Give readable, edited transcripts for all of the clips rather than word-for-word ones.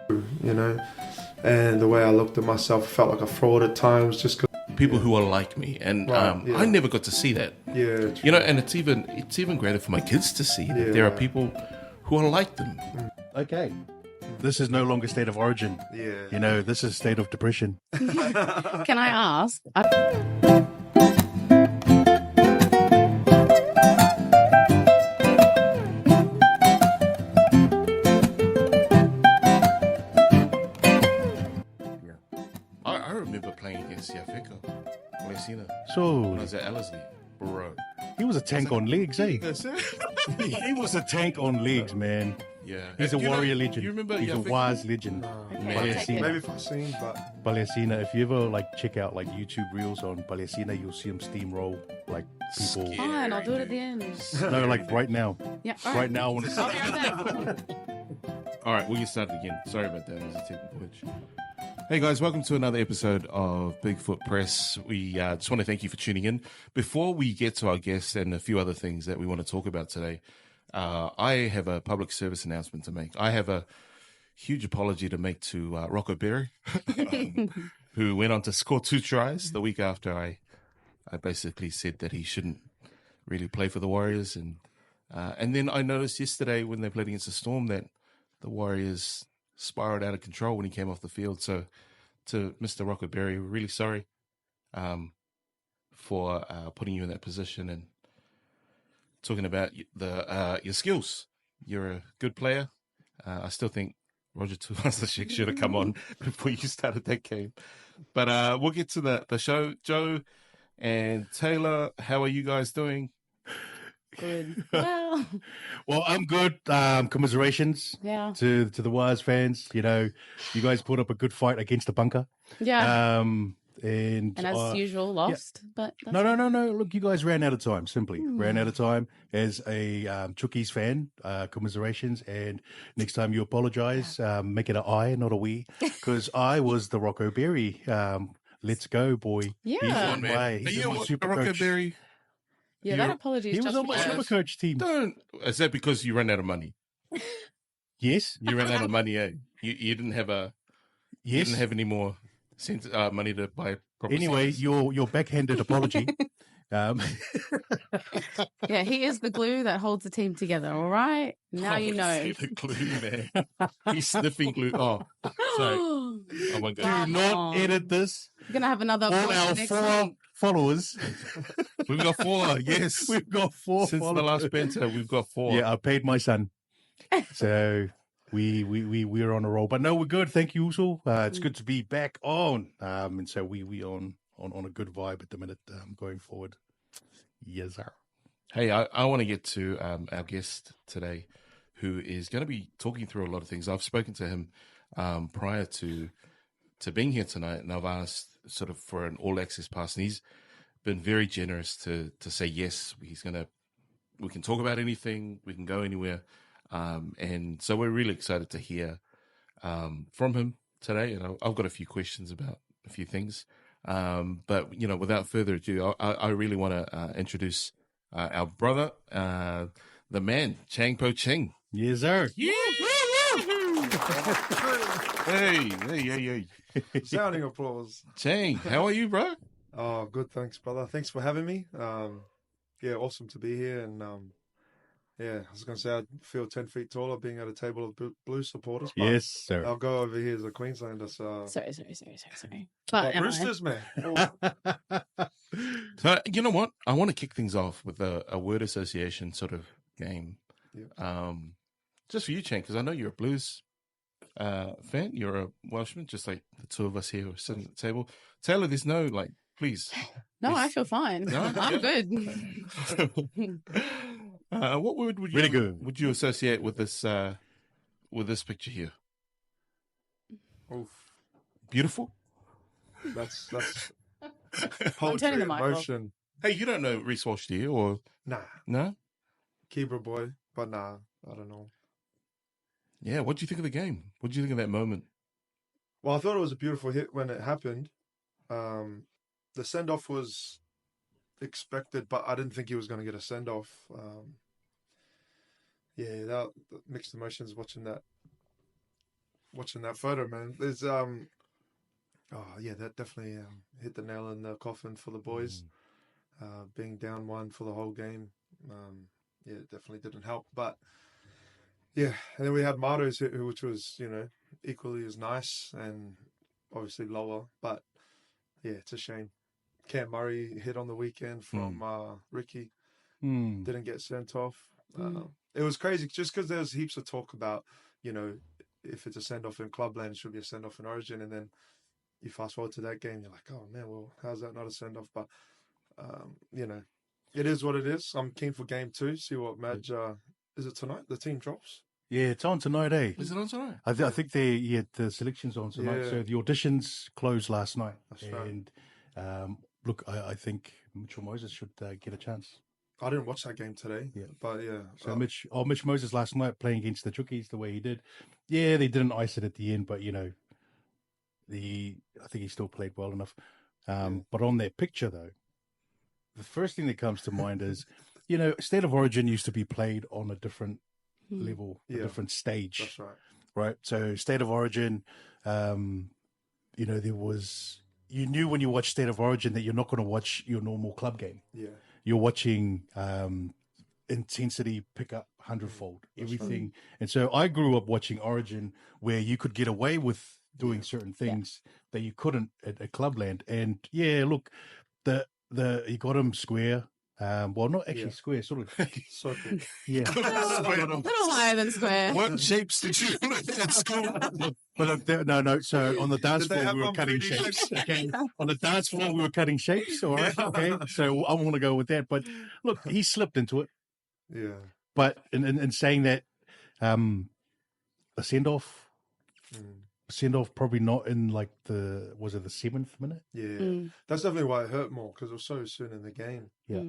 you know, and the way I looked at myself, I felt like a fraud at times, just because. People who are like me, and I never got to see that. Yeah, you know, and it's even greater for my kids to see that there are people who are like them. Okay, this is no longer state of origin. Yeah, You know, this is state of depression. Can I ask? I remember playing against Yafeka Lesina So when I was at Ellerslie, bro. he was a tank on legs, eh? That's it. He was a tank on legs, man. Yeah, He's a You know, warrior legend. You remember He's a Yafeka? wise legend. Man. maybe if I've seen, but Paliasina, if you ever like check out like YouTube reels on Paliasina, you'll see him steamroll like people. Scary. Fine, I'll do it at the end. No, like right now. Yeah, all Right now, I want I'll to be right back. All right, we'll get started again. Sorry about that. It was a technical glitch. Hey guys, welcome to another episode of Bigfoot Press. We just want to thank you for tuning in. Before we get to our guests and a few other things that we want to talk about today, I have a public service announcement to make. I have a huge apology to make to Rocco Berry, who went on to score 2 tries the week after I basically said that he shouldn't really play for the Warriors. And then I noticed yesterday when they played against the Storm that the Warriors spiraled out of control when he came off the field. So to Mr. Rocco Berry, we're really sorry for putting you in that position and talking about your skills. You're a good player. I still think Roger Tuivasa-Sheck should have come on before you started that game. But we'll get to the show. Joe and Taylor, how are you guys doing? Good. Well, I'm good. Commiserations Yeah. to the Wires fans. You know, you guys put up a good fight against the bunker. Yeah. And as usual, lost. But that's No. Look, you guys ran out of time. Simply ran out of time. As a Chookies fan, commiserations. And next time you apologize, make it an I, not a we, because I was the Rocco Berry. Let's go, boy. Yeah. He's Come on on, man. my, Are he's you on my a super Rocco coach. Berry? Yeah, that apology is He was on my justified. super coach team. Is that because you ran out of money? Yes. You ran out of money, eh? You didn't have you Yes. didn't have any more money to buy proper Anyway, seats? your backhanded apology. Yeah, he is the glue that holds the team together, all right? Now you know. See the glue, man. He's sniffing glue. Oh, sorry. Oh my Do God. not edit this. We're going to have another All apology our next 4 week. followers. We've got 4. Yes. We've got 4 Since followers. the last banter, we've got 4. Yeah, I paid my son. So we're on a roll. But no, we're good. Thank you, Usul. It's good to be back on. And so we on a good vibe at the minute going forward. Yes, sir. Hey, I want to get to our guest today, who is going to be talking through a lot of things. I've spoken to him prior to being here tonight, and I've asked sort of for an all access pass, and he's been very generous to say yes. We can talk about anything, we can go anywhere, and so we're really excited to hear from him today. And I've got a few questions about a few things, but without further ado, I really want to introduce our brother, the man, Chang Po Ching. Yes, sir. Yeah. Hey. sounding applause. Chang, how are you, bro? Oh, good. Thanks, brother. Thanks for having me. Yeah, awesome to be here. And yeah, I was going to say I feel 10 feet taller being at a table of Blues supporters. But Yes, sir. I'll go over here as a Queenslander. So Sorry. But am I? Roosters, man. So you know what? I want to kick things off with a word association sort of game. Yeah. Just for you, Chang, because I know you're a Blues fan. You're a Welshman, just like the two of us here who are sitting at the table. Taylor, there's no please. No, I feel fine. No? I'm Yeah. good. What word would you associate with this picture here? Oof. Beautiful. That's I'm poetry, turning the mic off. emotion. Hey, you don't know Reece Walsh, do you? Or Nah, no? Kibra boy, but nah, I don't know. Yeah. What do you think of the game? What do you think of that moment? Well, I thought it was a beautiful hit when it happened. The send off was expected, but I didn't think he was going to get a send off. Yeah, that mixed emotions watching that watching that photo, man. There's that definitely hit the nail in the coffin for the boys. Being down one for the whole game, it definitely didn't help. But yeah, and then we had Maros, which was equally as nice and obviously lower. But yeah, it's a shame. Cam Murray hit on the weekend from Ricky. Didn't get sent off. It was crazy just because there was heaps of talk about, if it's a send-off in Clubland, it should be a send-off in Origin. And then you fast forward to that game, you're like, oh, man, well, how's that not a send-off? But, it is what it is. I'm keen for game 2, see what Madge... is it tonight? The team drops? Yeah, it's on tonight, eh? Is it on tonight? I think the selection's on tonight. Yeah. So the auditions closed last night. That's right. And look, I think Mitchell Moses should get a chance. I didn't watch that game today. Yeah. But yeah. So Mitch Moses last night playing against the Chookies the way he did. Yeah, they didn't ice it at the end, but I think he still played well enough. But on that picture though, the first thing that comes to mind is, State of Origin used to be played on a different level, a different stage. That's right. Right. So State of Origin, there was, you knew when you watch State of Origin that you're not going to watch your normal club game. Yeah. You're watching intensity pick up 100-fold, everything. And so I grew up watching Origin where you could get away with doing certain things that you couldn't at Clubland. And look, he got him square. Well, not actually square, sort of. Circle. Yeah. A little higher than square. What shapes did you learn at school? But look, no. So on the dance Did they floor, have we were on cutting 3D shapes. Okay. On the dance floor, we were cutting shapes. All right. Okay. So I want to go with that. But look, he slipped into it. Yeah. But in saying that, a send off. Send off probably not in like the 7th minute? Yeah. That's definitely why it hurt more because it was so soon in the game. Yeah.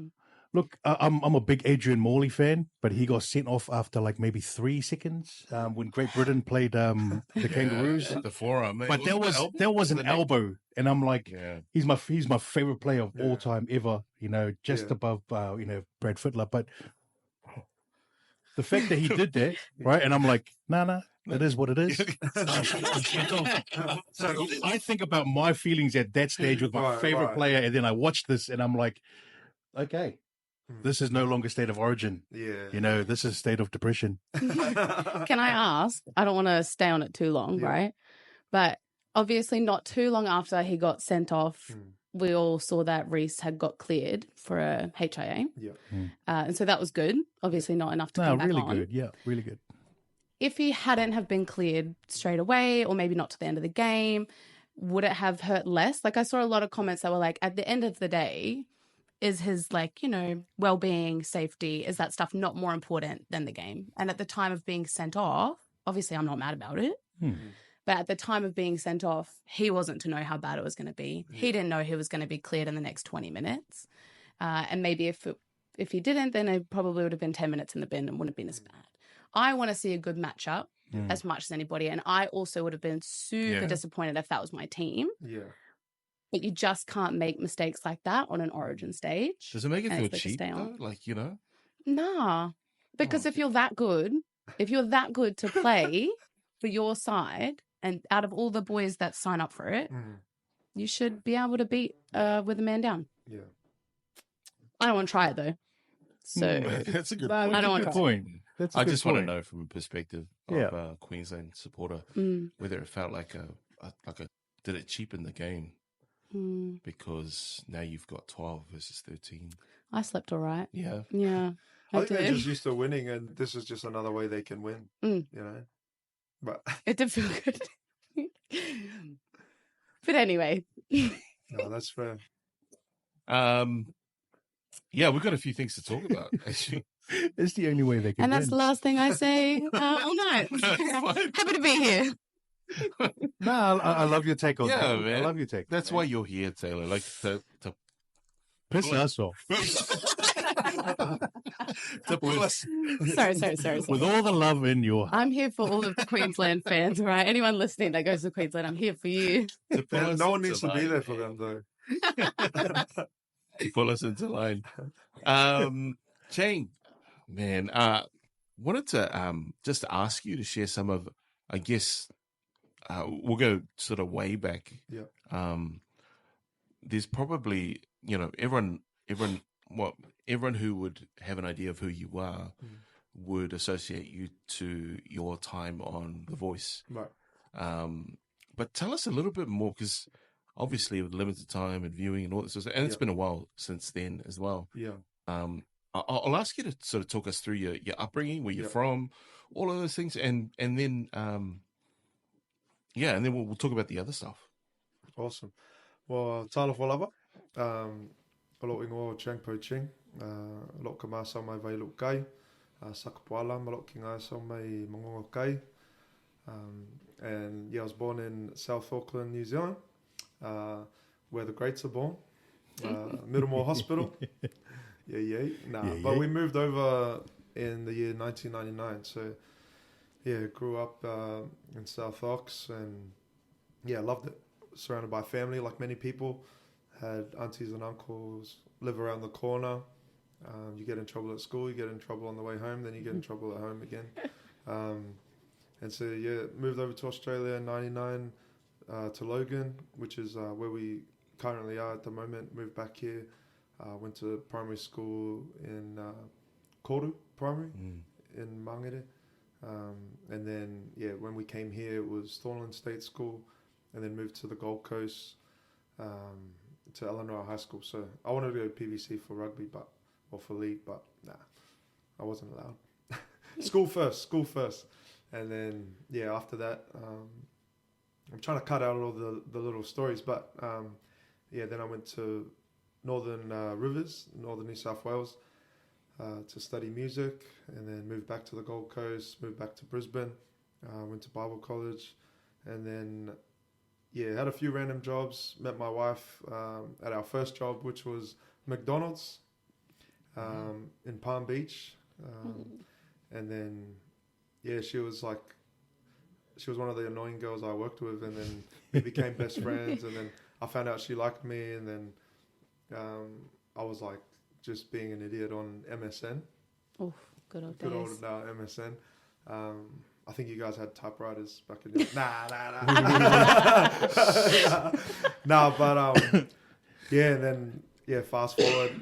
Look, I'm a big Adrian Morley fan, but he got sent off after like maybe 3 seconds when Great Britain played the Kangaroos. The forearm, mate. But there was an elbow, and I'm like, he's my favorite player of all time ever. Just above Brad Fittler. But the fact that he did that, right? And I'm like, nah, it is what it is. So I think about my feelings at that stage with my favorite player, and then I watch this, and I'm like, okay. This is no longer State of Origin. Yeah. This is State of Depression. Can I ask? I don't want to stay on it too long, right? But obviously not too long after he got sent off, we all saw that Reece had got cleared for a HIA. Yeah. And so that was good. Obviously not enough to come back really on. good. Yeah, really good. If he hadn't have been cleared straight away, or maybe not to the end of the game, would it have hurt less? Like I saw a lot of comments that were like, at the end of the day, is his well-being, safety, is that stuff not more important than the game? And at the time of being sent off, obviously I'm not mad about it, but at the time of being sent off, he wasn't to know how bad it was going to be. He didn't know he was going to be cleared in the next 20 minutes. And maybe if he didn't, then it probably would have been 10 minutes in the bin and wouldn't have been as bad. I want to see a good matchup as much as anybody. And I also would have been super disappointed if that was my team. Yeah. But you just can't make mistakes like that on an Origin stage. Does it make it feel cheap, though? Like, Nah. Because if you're that good to play for your side, and out of all the boys that sign up for it, you should be able to beat with a man down. Yeah. I don't want to try it, though. So that's a good point. I don't want to point. I just want to know from a perspective of a Queensland supporter whether it felt like did it cheapen the game? Because now you've got 12 versus 13. I slept all right. Yeah. Yeah. I think they're just used to winning, and this is just another way they can win. But it did feel good. But anyway. No, that's fair. Yeah, we've got a few things to talk about, actually. It's the only way they can And that's win. the last thing I say all night. Happy to be here. No, I love your take on that. Man. I love your take. That's why you're here, Taylor. Like to piss us off. Sorry. With all the love in your heart. I'm here for all of the Queensland fans, right? Anyone listening that goes to Queensland, I'm here for you. No one needs to be there for them, though. Pull us into line. Chang, man, wanted to just ask you to share some of, I guess, we'll go sort of way back. Yeah. There's probably, everyone who would have an idea of who you are would associate you to your time on The Voice. Right. But tell us a little bit more, because obviously with limited time and viewing and all this, and it's been a while since then as well. Yeah. I'll ask you to sort of talk us through your upbringing, where you're from, all of those things, and then and then we'll talk about the other stuff. Awesome. Well, talofa lava. Alo ingo Chang Po Ching. Lo ka masa mai vai lo kai. Sakapuala malo ki ngā so mai mongongo kai. And I was born in South Auckland, New Zealand, where the greats are born. Middlemore Hospital. But we moved over in the year 1999. So, grew up in South Ox and, loved it. Surrounded by family, like many people. Had aunties and uncles live around the corner. You get in trouble at school, you get in trouble on the way home, then you get in trouble at home again. And so, moved over to Australia in 99 to Logan, which is where we currently are at the moment. Moved back here. Went to primary school in Koru Primary in Mangere. And then, when we came here, it was Thornland State School, and then moved to the Gold Coast to Eleanor High School. So I wanted to go to PVC for rugby, or for league, but I wasn't allowed. School first. And then, after that, I'm trying to cut out all the little stories, but then I went to Northern Rivers, Northern New South Wales, to study music, and then moved back to the Gold Coast, moved back to Brisbane, went to Bible college, and then had a few random jobs. Met my wife at our first job, which was McDonald's in Palm Beach, and then she was one of the annoying girls I worked with, and then we became best friends, and then I found out she liked me, and then I was like just being an idiot on MSN. Oh, good old MSN. I think you guys had typewriters back in the fast forward.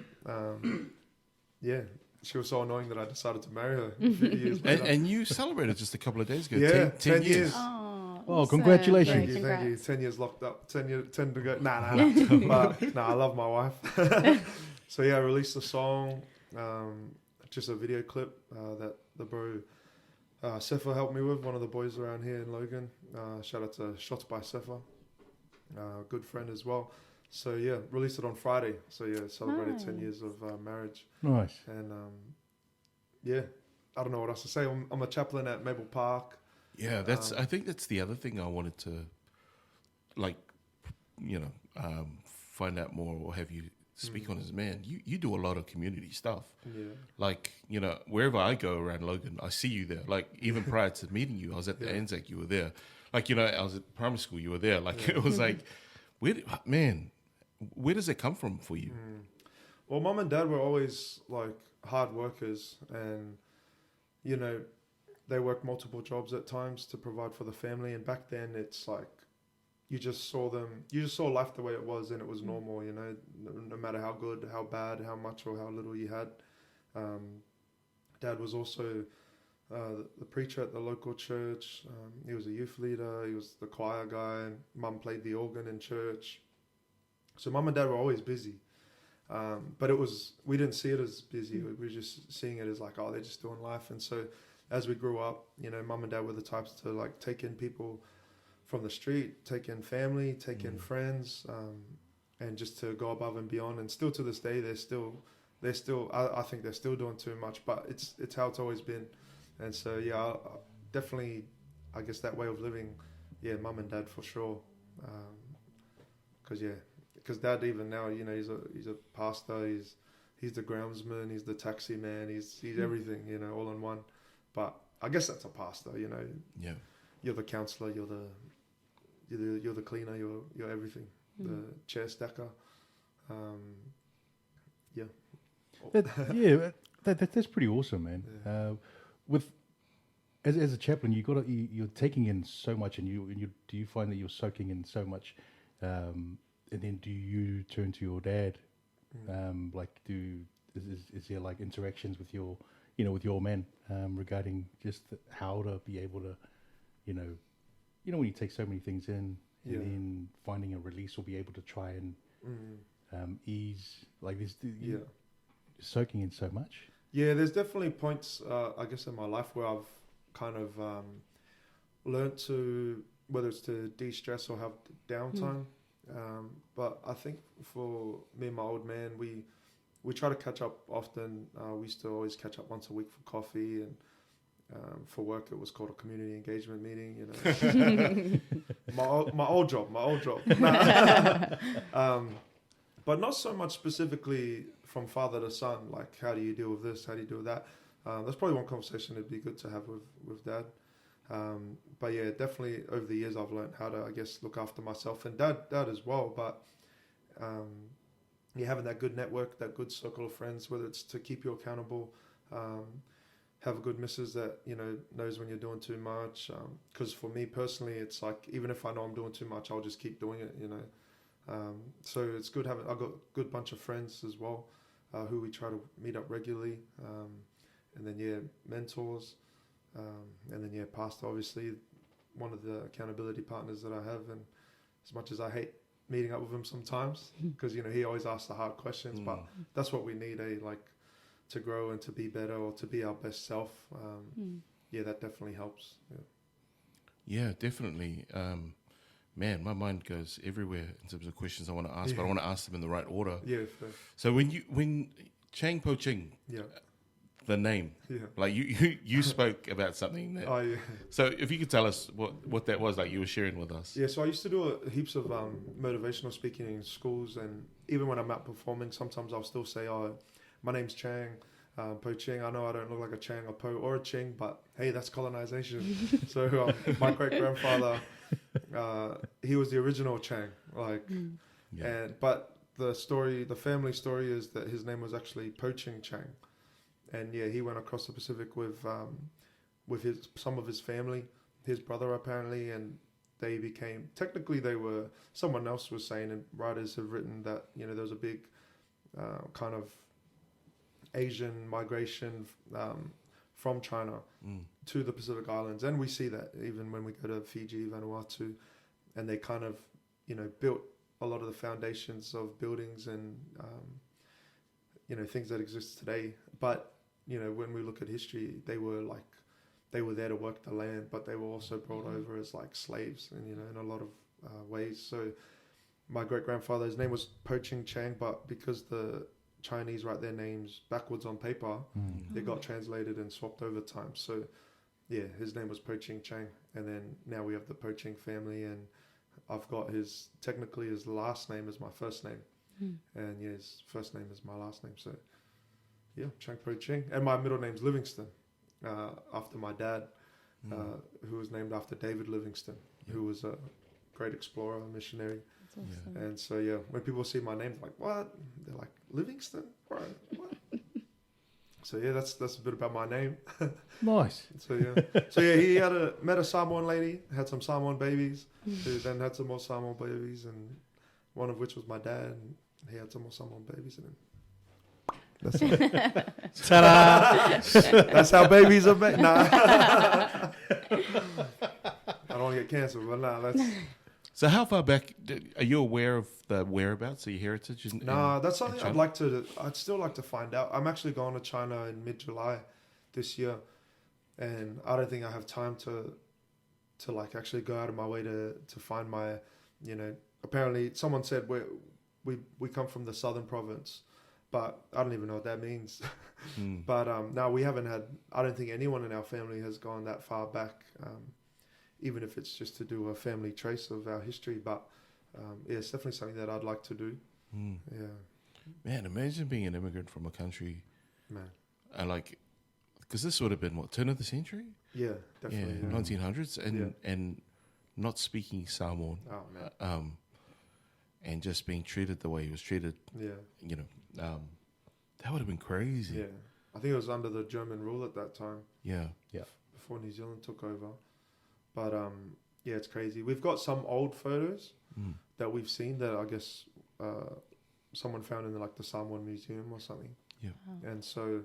She was so annoying that I decided to marry her a few years later. And you celebrated just a couple of days ago. 10 years. Oh, congratulations. Thank you. 10 years locked up. 10 to go. But I love my wife. So I released a song, just a video clip that the bro Sefa helped me with, one of the boys around here in Logan. Shout out to Shots by Sefa, good friend as well. So released it on Friday. So celebrated 10 years of marriage. Nice. And I don't know what else to say. I'm a chaplain at Maple Park. Yeah, I think that's the other thing I wanted to, find out more or have you speak on as a man. You do a lot of community stuff. Yeah. Wherever I go around Logan, I see you there. Like, even prior to meeting you, I was at the Anzac, you were there. I was at primary school, you were there. It was like, where does it come from for you? Well, mum and dad were always hard workers, and they worked multiple jobs at times to provide for the family. And back then, it's like you just saw life the way it was, and it was normal. No matter how good, how bad, how much or how little you had. Dad was also the preacher at the local church. He was a youth leader. He was the choir guy. And mum played the organ in church. So mum and dad were always busy. But we didn't see it as busy. We were just seeing it as they're just doing life. And so as we grew up, mum and dad were the types to take in people from the street, take in family, take in friends, and just to go above and beyond. And still to this day, they're still I think they're still doing too much, but it's how it's always been. And so definitely, I guess that way of living, mum and dad for sure. Because dad even now, he's a pastor, he's the groundsman, he's the taxi man, he's everything, all in one. But I guess that's a pastor, Yeah. You're the counselor, you're the cleaner, you're everything, the chair stacker. That's pretty awesome, man. Yeah. As a chaplain, you're taking in so much, and you do you find that you're soaking in so much, and then do you turn to your dad, is there like interactions with your with your men regarding just how to be able to, when you take so many things in and then finding a release or be able to try and ease like this, soaking in so much. Yeah, there's definitely points, I guess, in my life where I've kind of learned to, whether it's to de-stress or have downtime. But I think for me and my old man, we try to catch up often. We used to always catch up once a week for coffee, and for work it was called a community engagement meeting. my old job. But not so much specifically from father to son, like how do you deal with this, how do you deal with that. That's probably one conversation that'd be good to have with dad. But yeah, definitely over the years I've learned how to, I guess, look after myself and dad as well. But having that good network, that good circle of friends, whether it's to keep you accountable, have a good missus that knows when you're doing too much. Because for me personally, it's like even if I know I'm doing too much, I'll just keep doing it. So it's good having. I've got a good bunch of friends as well, who we try to meet up regularly, and then mentors, and then pastor, obviously one of the accountability partners that I have. And as much as I hate meeting up with him sometimes, because he always asks the hard questions, but that's what we need, like to grow and to be better or to be our best self. That definitely helps. Yeah, definitely. Man, my mind goes everywhere in terms of questions I want to ask, but I want to ask them in the right order. Yeah, fair. So when Chang Po Ching, the name, like you spoke about something that. Oh yeah. So if you could tell us what that was, like you were sharing with us. Yeah, so I used to do heaps of motivational speaking in schools, and even when I'm out performing, sometimes I'll still say, "Oh, my name's Chang Po Ching. I know I don't look like a Chang, a Po, or a Ching, but hey, that's colonization." So my great grandfather. He was the original Chang, but the family story is that his name was actually Po Ching Chang, and he went across the Pacific with some of his family, his brother apparently, and they became, technically someone else was saying, and writers have written that there was a big kind of Asian migration from China to the Pacific Islands. And we see that even when we go to Fiji, Vanuatu, and they kind of, built a lot of the foundations of buildings and, things that exist today. But, when we look at history, they were there to work the land, but they were also brought over as like slaves and, in a lot of ways. So my great-grandfather, his name was Po Ching Chang, but because the Chinese write their names backwards on paper, they got translated and swapped over time. So his name was Po Ching Chang, and then now we have the Po Ching family, and I've got his last name is my first name, and his first name is my last name. So Chang Po Ching, and my middle name's Livingston, after my dad, who was named after David Livingstone, who was a great explorer, missionary. Awesome. And so when people see my name, they're like, what? They're like, Livingston? Bro, what? So that's a bit about my name. Nice. So he met a Samoan lady, had some Samoan babies, who then had some more Samoan babies, and one of which was my dad, and he had some more Samoan babies, and then that's Ta-da! that's how babies are made. Nah. I don't want to get cancer, but that's. So how far back are you aware of the whereabouts of your heritage? That's something I'd still like to find out. I'm actually going to China in mid-July this year, and I don't think I have time to like actually go out of my way to find my, apparently someone said we come from the southern province, but I don't even know what that means. But no, we haven't had, I don't think anyone in our family has gone that far back, even if it's just to do a family trace of our history. But it's definitely something that I'd like to do. Man, imagine being an immigrant from a country, and because this would have been turn of the century? Yeah, definitely. 1900s, and not speaking Samoan. Oh man. And just being treated the way he was treated. Yeah. That would have been crazy. Yeah, I think it was under the German rule at that time. Yeah. Before before New Zealand took over. But yeah, it's crazy. We've got some old photos that we've seen that I guess someone found in the Samoan museum or something. Yeah. Wow. And so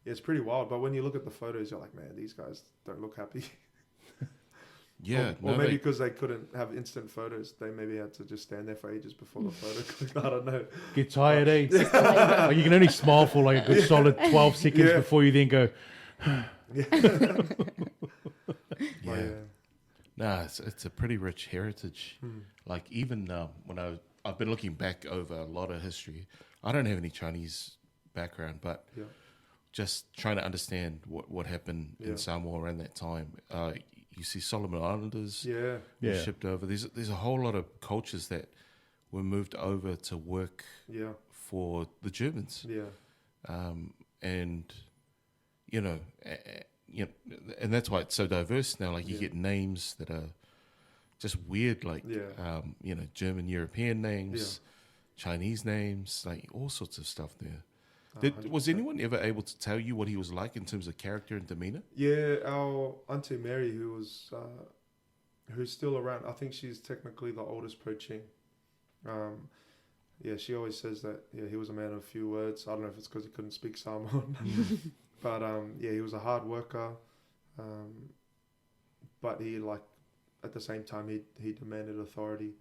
yeah, it's pretty wild. But when you look at the photos, you're like, man, these guys don't look happy. Yeah. Or maybe because they couldn't have instant photos, they maybe had to just stand there for ages before the photo clicked. I don't know. Get tired, eh? Like you can only smile for like a good solid 12 seconds Yeah. before you then go, Yeah. Yeah. Nah, it's a pretty rich heritage. Like even when I've been looking back over a lot of history. I don't have any Chinese background, but Yeah. just trying to understand what happened in Samoa around that time. You see Solomon Islanders Yeah. were shipped over. There's a whole lot of cultures that were moved over to work Yeah. for the Germans. Yeah. And you know, and that's why it's so diverse now. Like you get names that are just weird, like German European names, Chinese names, like all sorts of stuff there. Was anyone ever able to tell you what he was like in terms of character and demeanor? Yeah, our Auntie Mary, who's still around. I think she's technically the oldest Po Ching. Yeah, she always says that. Yeah, he was a man of few words. I don't know if it's because he couldn't speak Samoan, but yeah, he was a hard worker. But he at the same time he demanded authority,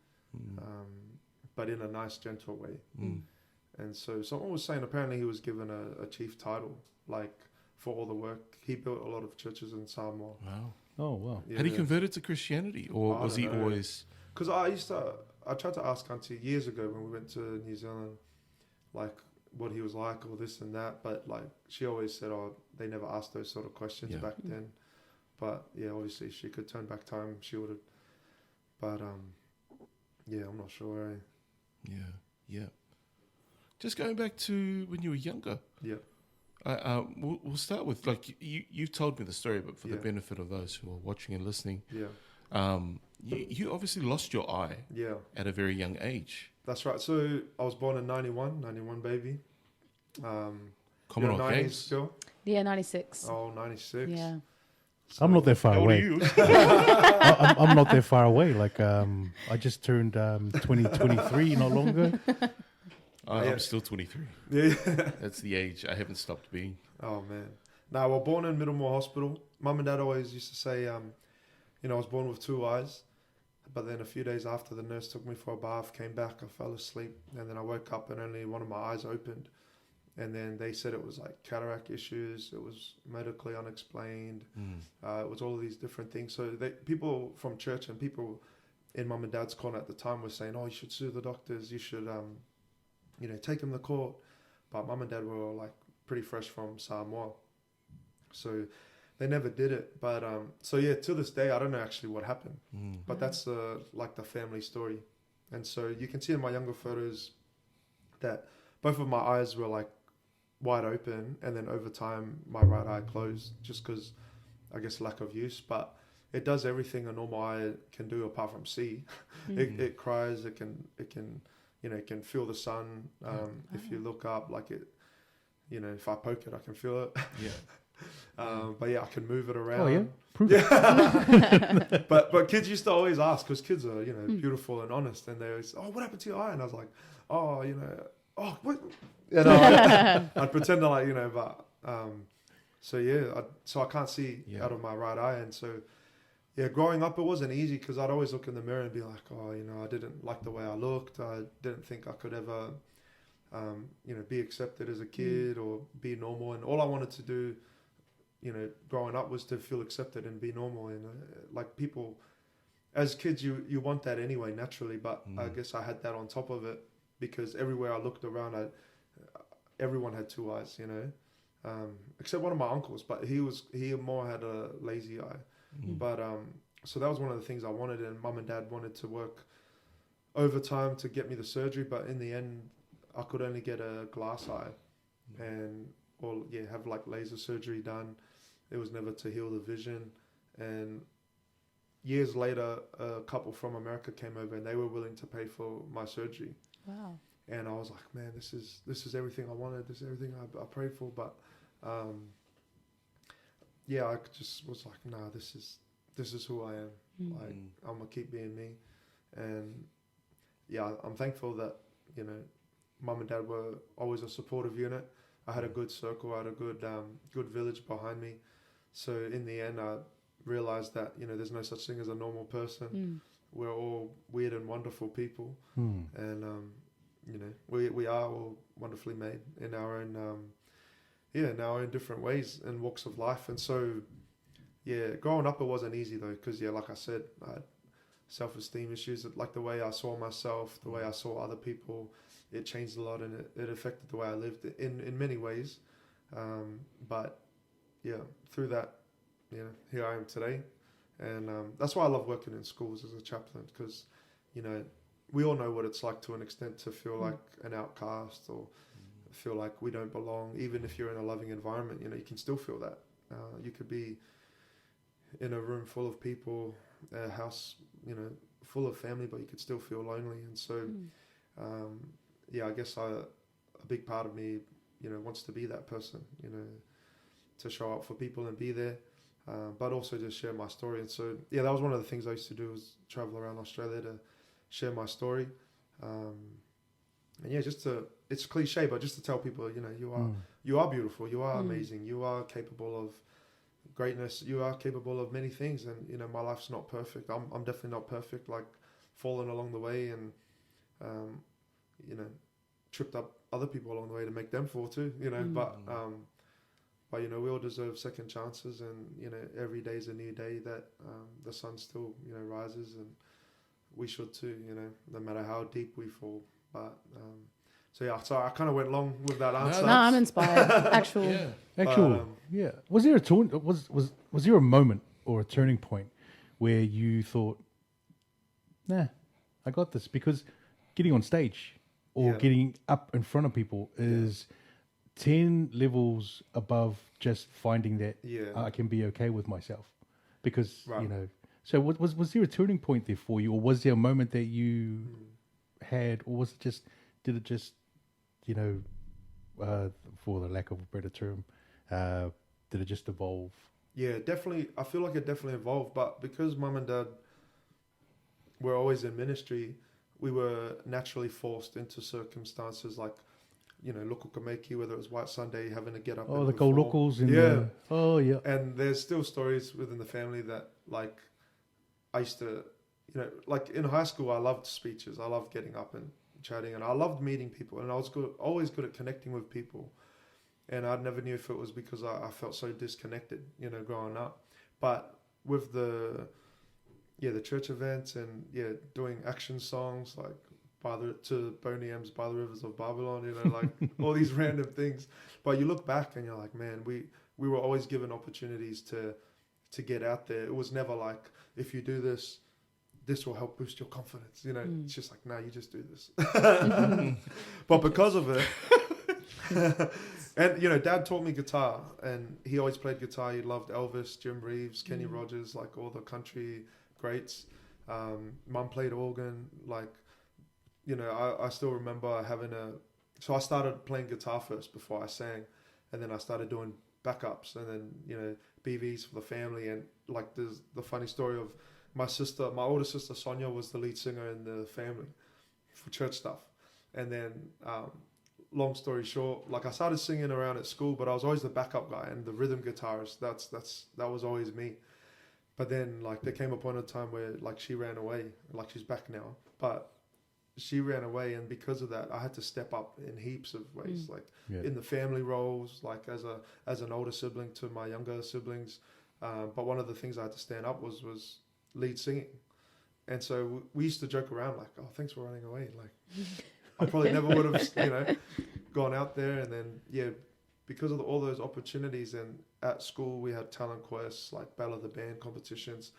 but in a nice, gentle way. And so someone was saying apparently he was given a chief title, for all the work. He built a lot of churches in Samoa. Wow. oh, wow. Yeah, Had he converted to Christianity, or I was he don't know. always? Because I tried to ask Auntie years ago when we went to New Zealand, what he was like or this and that. But she always said, they never asked those sort of questions back then. But yeah, obviously if she could turn back time, she would have. But yeah, I'm not sure. Yeah. Just going back to when you were younger. Yeah. We'll start with you've told me the story, but for the benefit of those who are watching and listening, you obviously lost your eye at a very young age. That's right. So I was born in 91 baby. Commonwealth 90s Games. girl. Yeah, 96. Oh, 96. Yeah. I'm not that far How old are away. you? I'm not that far away. I just turned 23 not long ago. I'm still 23. Yeah. That's the age I haven't stopped being. Oh, man. No, we're born in Middlemore Hospital. Mum and Dad always used to say, I was born with two eyes. But then a few days after, the nurse took me for a bath, came back, I fell asleep. And then I woke up and only one of my eyes opened. And then they said it was cataract issues. It was medically unexplained. It was all of these different things. So people from church and people in Mum and Dad's corner at the time were saying, you should sue the doctors. You should, take them to court. But Mum and Dad were pretty fresh from Samoa. So they never did it. But so yeah, to this day, I don't know actually what happened. But that's the family story. And so you can see in my younger photos that both of my eyes were wide open, and then over time my right eye closed just because I guess lack of use. But it does everything a normal eye can do apart from see. It cries, it can it can feel the sun. If you look up, if I poke it, I can feel it. But yeah, I can move it around. Oh yeah, prove it. But kids used to always ask, because kids are beautiful and honest, and they always, what happened to your eye? And I was like, what? I'd pretend to but so yeah, so I can't see out of my right eye, and so yeah, growing up it wasn't easy because I'd always look in the mirror and be like, I didn't like the way I looked. I didn't think I could ever be accepted as a kid or be normal, and all I wanted to do growing up was to feel accepted and be normal. And people, as kids, you want that anyway, naturally. But I guess I had that on top of it because everywhere I looked around, everyone had two eyes, except one of my uncles. But he more had a lazy eye. But so that was one of the things I wanted, and Mum and Dad wanted to work overtime to get me the surgery. But in the end, I could only get a glass eye, and have laser surgery done. It was never to heal the vision. And years later, a couple from America came over and they were willing to pay for my surgery. Wow. And I was like, man, this is everything I wanted. This is everything I prayed for. But yeah, I just was like, nah, this is who I am. Like, I'm gonna keep being me. And yeah, I'm thankful that, you know, mum and dad were always a supportive unit. I had a good circle, I had a good village behind me. So in the end, I realized that, you know, there's no such thing as a normal person. We're all weird and wonderful people. And you know, we are all wonderfully made in our own in our own different ways and walks of life. And so yeah, growing up it wasn't easy though, because yeah, like I said, I had self-esteem issues, like the way I saw myself, the way I saw other people. It changed a lot, and it affected the way I lived in many ways. But yeah, through that, you know, here I am today. And that's why I love working in schools as a chaplain, because, you know, we all know what it's like to an extent to feel like an outcast or feel like we don't belong. Even if you're in a loving environment, you know, you can still feel that. You could be in a room full of people, a house, you know, full of family, but you could still feel lonely. And so, yeah, I guess a big part of me, you know, wants to be that person, you know, to show up for people and be there, but also just share my story. And so, yeah, that was one of the things I used to do, was travel around Australia to share my story. And yeah, it's cliche, but just to tell people, you know, you are beautiful, you are amazing, you are capable of greatness, you are capable of many things. And, you know, my life's not perfect. I'm definitely not perfect, like fallen along the way and, you know, tripped up other people along the way to make them fall too, you know, but you know, we all deserve second chances, and, you know, every day is a new day that the sun still, you know, rises, and we should too, you know, no matter how deep we fall. But so yeah, so I kind of went long with that answer. No, I'm inspired. Yeah. Was there was there a moment or a turning point where you thought, nah, I got this? Because getting on stage or getting up in front of people is 10 levels above just finding that I can be okay with myself. Because, you know, so was there a turning point there for you, or was there a moment that you had, or was it just, did it just, you know, for the lack of a better term, did it just evolve? Yeah, definitely. I feel like it definitely evolved, but because mum and dad were always in ministry, we were naturally forced into circumstances like, you know, local kameki, whether it was White Sunday, having to get up. Oh, the locals in And there's still stories within the family that, like, I used to, you know, like in high school, I loved speeches. I loved getting up and chatting, and I loved meeting people, and I was always good at connecting with people. And I never knew if it was because I felt so disconnected, you know, growing up. But with the church events and doing action songs like to Boney M's By the Rivers of Babylon, you know, like all these random things. But you look back and you're like, man, we were always given opportunities to get out there. It was never like, if you do this, this will help boost your confidence. You know, it's just like, no, you just do this. But because of it, and, you know, Dad taught me guitar, and he always played guitar. He loved Elvis, Jim Reeves, Kenny Rogers, like all the country greats. Mum played organ, like, you know, I still remember so I started playing guitar first before I sang, and then I started doing backups, and then, you know, BVs for the family. And like, there's the funny story of my older sister Sonia was the lead singer in the family for church stuff. And then, long story short, like, I started singing around at school, but I was always the backup guy and the rhythm guitarist. That was always me. But then, like, there came a point in time where, like, she ran away. Like, she's back now, but she ran away, and because of that, I had to step up in heaps of ways, like in the family roles, like as an older sibling to my younger siblings. But one of the things I had to stand up was lead singing. And so we used to joke around like, oh, thanks for running away. Like, I probably never would have, you know, gone out there. And then, because of all those opportunities, and at school we had talent quests, like Battle of the Band competitions.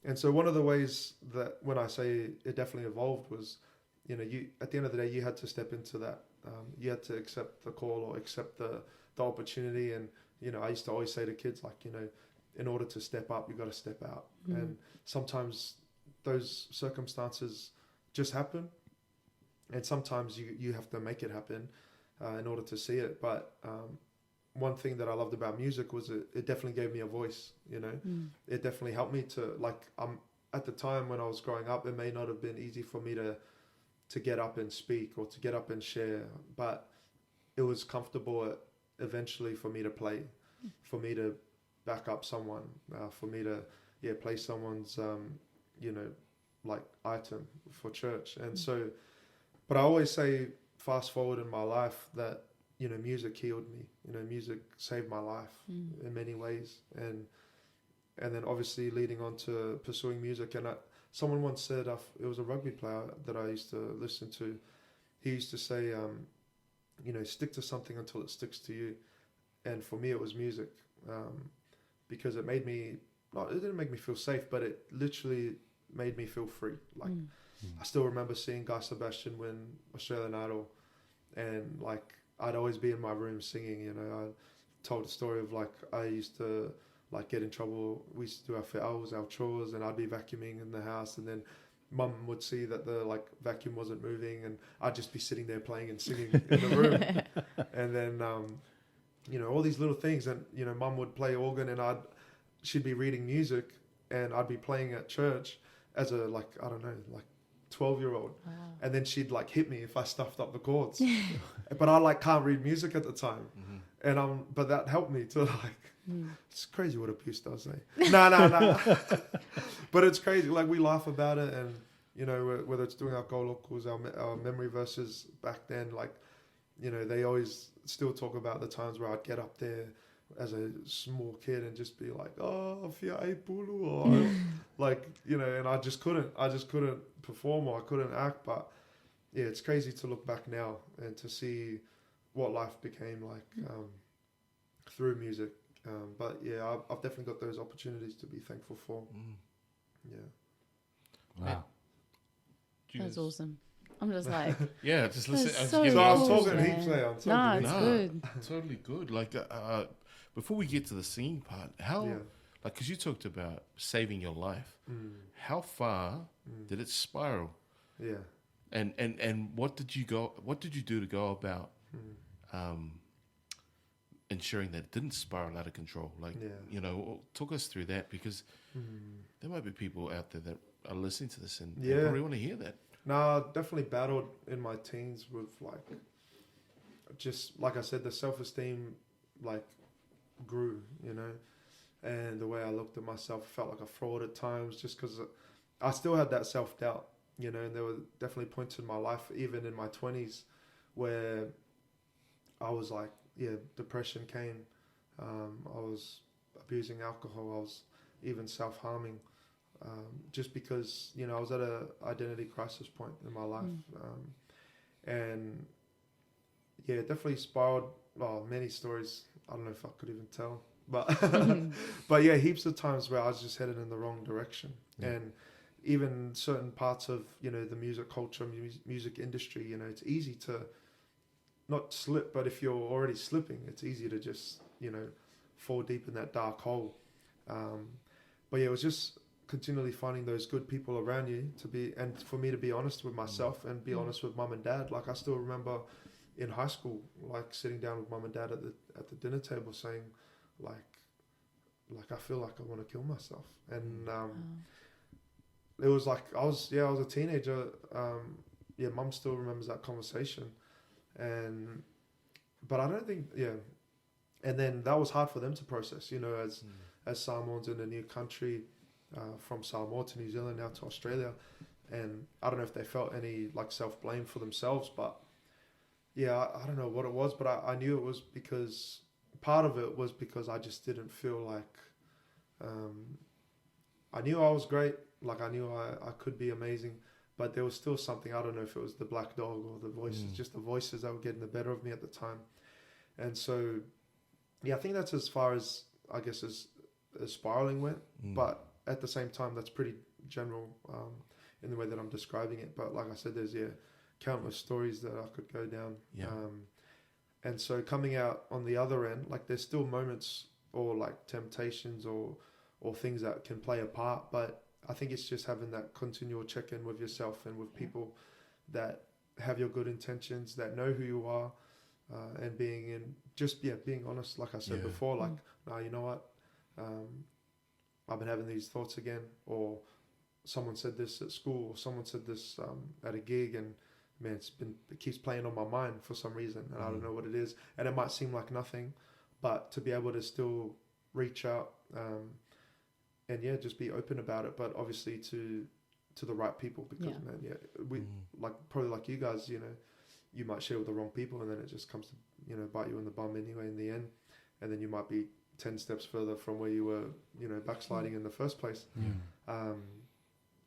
And so one of the ways that, when I say it definitely evolved, was, you know, you, at the end of the day, you had to step into that. You had to accept the call or accept the opportunity. And, you know, I used to always say to kids, like, you know, in order to step up, you got to step out. And sometimes those circumstances just happen, and sometimes you have to make it happen in order to see it. But one thing that I loved about music was it definitely gave me a voice, you know. It definitely helped me to, like, at the time when I was growing up, it may not have been easy for me to get up and speak or to get up and share, but it was comfortable eventually for me to play, for me to back up someone, for me to play someone's you know, like, item for church. And so, but I always say, fast forward in my life, that, you know, music healed me. You know, music saved my life in many ways. And then obviously leading on to pursuing music. And someone once said, it was a rugby player that I used to listen to. He used to say, you know, stick to something until it sticks to you. And for me, it was music, because it made me, it didn't make me feel safe, but it literally made me feel free. Like, I still remember seeing Guy Sebastian win Australian Idol, and like, I'd always be in my room singing, you know. I told a story of, like, I used to, like, get in trouble. We used to do our chores, and I'd be vacuuming in the house, and then Mum would see that the, like, vacuum wasn't moving, and I'd just be sitting there playing and singing in the room. And then, you know, all these little things. And, you know, Mum would play organ, and she'd be reading music, and I'd be playing at church as a, like, I don't know, like, 12-year-old. Wow. And then she'd, like, hit me if I stuffed up the chords. But I, like, can't read music at the time. And but that helped me to, like, it's crazy what abuse does, eh? No. But it's crazy. Like, we laugh about it, and, you know, whether it's doing our goal locals, our memory verses back then, like, you know, they always still talk about the times where I'd get up there as a small kid and just be like, oh, fia e pulu, or like, you know, and I just couldn't perform, or I couldn't act. But yeah, it's crazy to look back now and to see what life became like through music. But yeah, I've definitely got those opportunities to be thankful for. Yeah. Wow. That's awesome. I'm just like, yeah, just listen. so So I'm cool, talking man. heaps there. No, it's good. Totally good. Like, before we get to the singing part, like, because you talked about saving your life, how far did it spiral? Yeah. And what did you do to go about ensuring that it didn't spiral out of control? Like, you know, talk us through that, because there might be people out there that are listening to this and they probably want to hear that. No, I definitely battled in my teens with, like, just, like I said, the self-esteem, like, grew, you know, and the way I looked at myself, felt like a fraud at times, just because I still had that self-doubt, you know. And there were definitely points in my life, even in my 20s, where I was like, depression came, I was abusing alcohol, I was even self-harming, just because, you know, I was at a identity crisis point in my life. And yeah, it definitely spiraled. Many stories, I don't know if I could even tell, but but yeah, heaps of times where I was just headed in the wrong direction. And even certain parts of, you know, the music culture, music industry, you know, it's easy to not slip, but if you're already slipping, it's easy to just, you know, fall deep in that dark hole. But yeah, it was just continually finding those good people around you and for me to be honest with myself and be honest with mum and dad. Like, I still remember in high school, like, sitting down with mum and dad at the dinner table saying, like I feel like I want to kill myself. And it was like I was a teenager. Mum still remembers that conversation, but I don't think and then that was hard for them to process, you know, as Samoans in a new country, from Samoa to New Zealand, now to Australia. And I don't know if they felt any, like, self-blame for themselves, but yeah, I don't know what it was, but I knew it was because part of it was because I just didn't feel like, I knew I was great, like, I knew I could be amazing, but there was still something. I don't know if it was the black dog or the voices, just the voices that were getting the better of me at the time. And so, yeah, I think that's as far as, I guess, as spiraling went, but at the same time, that's pretty general in the way that I'm describing it. But like I said, there's countless stories that I could go down. And so coming out on the other end, like, there's still moments or, like, temptations or things that can play a part, but I think it's just having that continual check-in with yourself and with people that have your good intentions, that know who you are, and being honest, like I said before, like, no, you know what, I've been having these thoughts again, or someone said this at school, or someone said this at a gig, and man, it keeps playing on my mind for some reason, and I don't know what it is, and it might seem like nothing, but to be able to still reach out, and just be open about it, but obviously to the right people, because man, we probably like you guys, you might share with the wrong people, and then it just comes to bite you in the bum anyway in the end, and then you might be 10 steps further from where you were backsliding in the first place.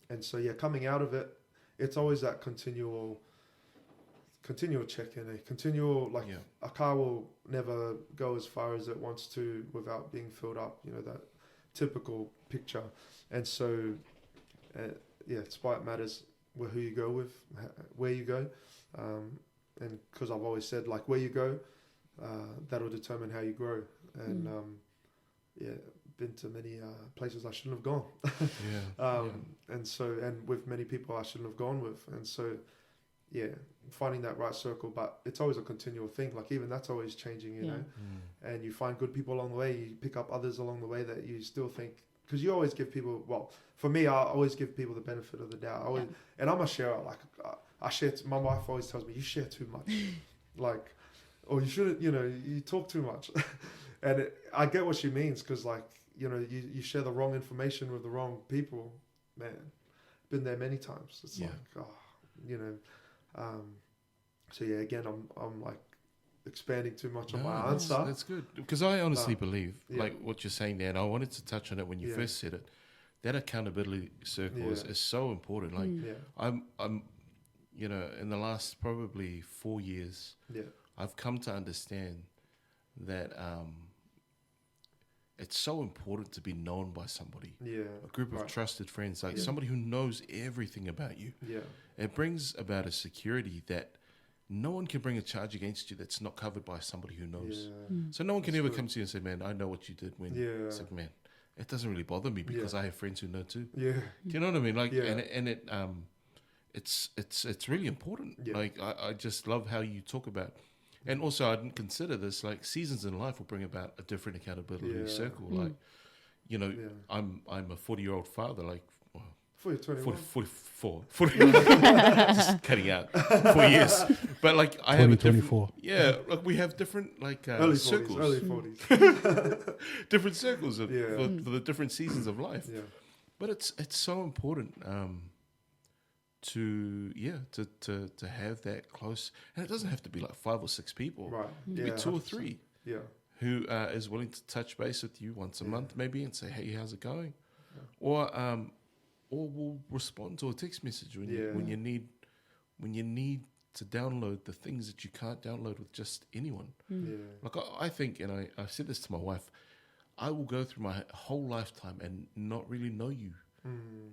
And so coming out of it, it's always that continual check-in, a car will never go as far as it wants to without being filled up, that typical picture. And so it's why it matters who you go with, where you go, and because I've always said, like, where you go, that'll determine how you grow. And been to many places I shouldn't have gone. And with many people I shouldn't have gone with. And so finding that right circle, but it's always a continual thing. Like, even that's always changing, you know. And you find good people along the way, you pick up others along the way that you still think, because you always give people, well, for me, I always give people the benefit of the doubt. And I'm a sharer. Like, I share. My wife always tells me, you share too much. Like, or you shouldn't, you talk too much. And I get what she means, because, like, you share the wrong information with the wrong people. Man, been there many times. It's like, so again, I'm like expanding too much on my answer. That's good, because I honestly believe, like what you're saying there, and I wanted to touch on it when you first said it, that accountability circle is so important. Like, I'm in the last probably 4 years, I've come to understand that it's so important to be known by somebody. A group of trusted friends, like somebody who knows everything about you. It brings about a security that no one can bring a charge against you that's not covered by somebody who knows. So no one can ever come to you and say, man, I know what you did when. It's like, man, it doesn't really bother me, because I have friends who know too. Do you know what I mean? Like, and it's really important. Like, I just love how you talk about. And also, I didn't consider this, like, seasons in life will bring about a different accountability circle. Like, I'm a 40-year-old father, like, 44. Just cutting out 4 years. But, like, I have a different, like, we have different, like, early circles. 40s, early 40s. Different circles for the different seasons of life. But it's so important to have that close, and it doesn't have to be like 5 or 6 people, right? Maybe 2 or 3, who is willing to touch base with you once a month, maybe, and say, hey, how's it going? Or we'll respond to a text message when you need to download the things that you can't download with just anyone. Like, I think, and I said this to my wife, I will go through my whole lifetime and not really know you.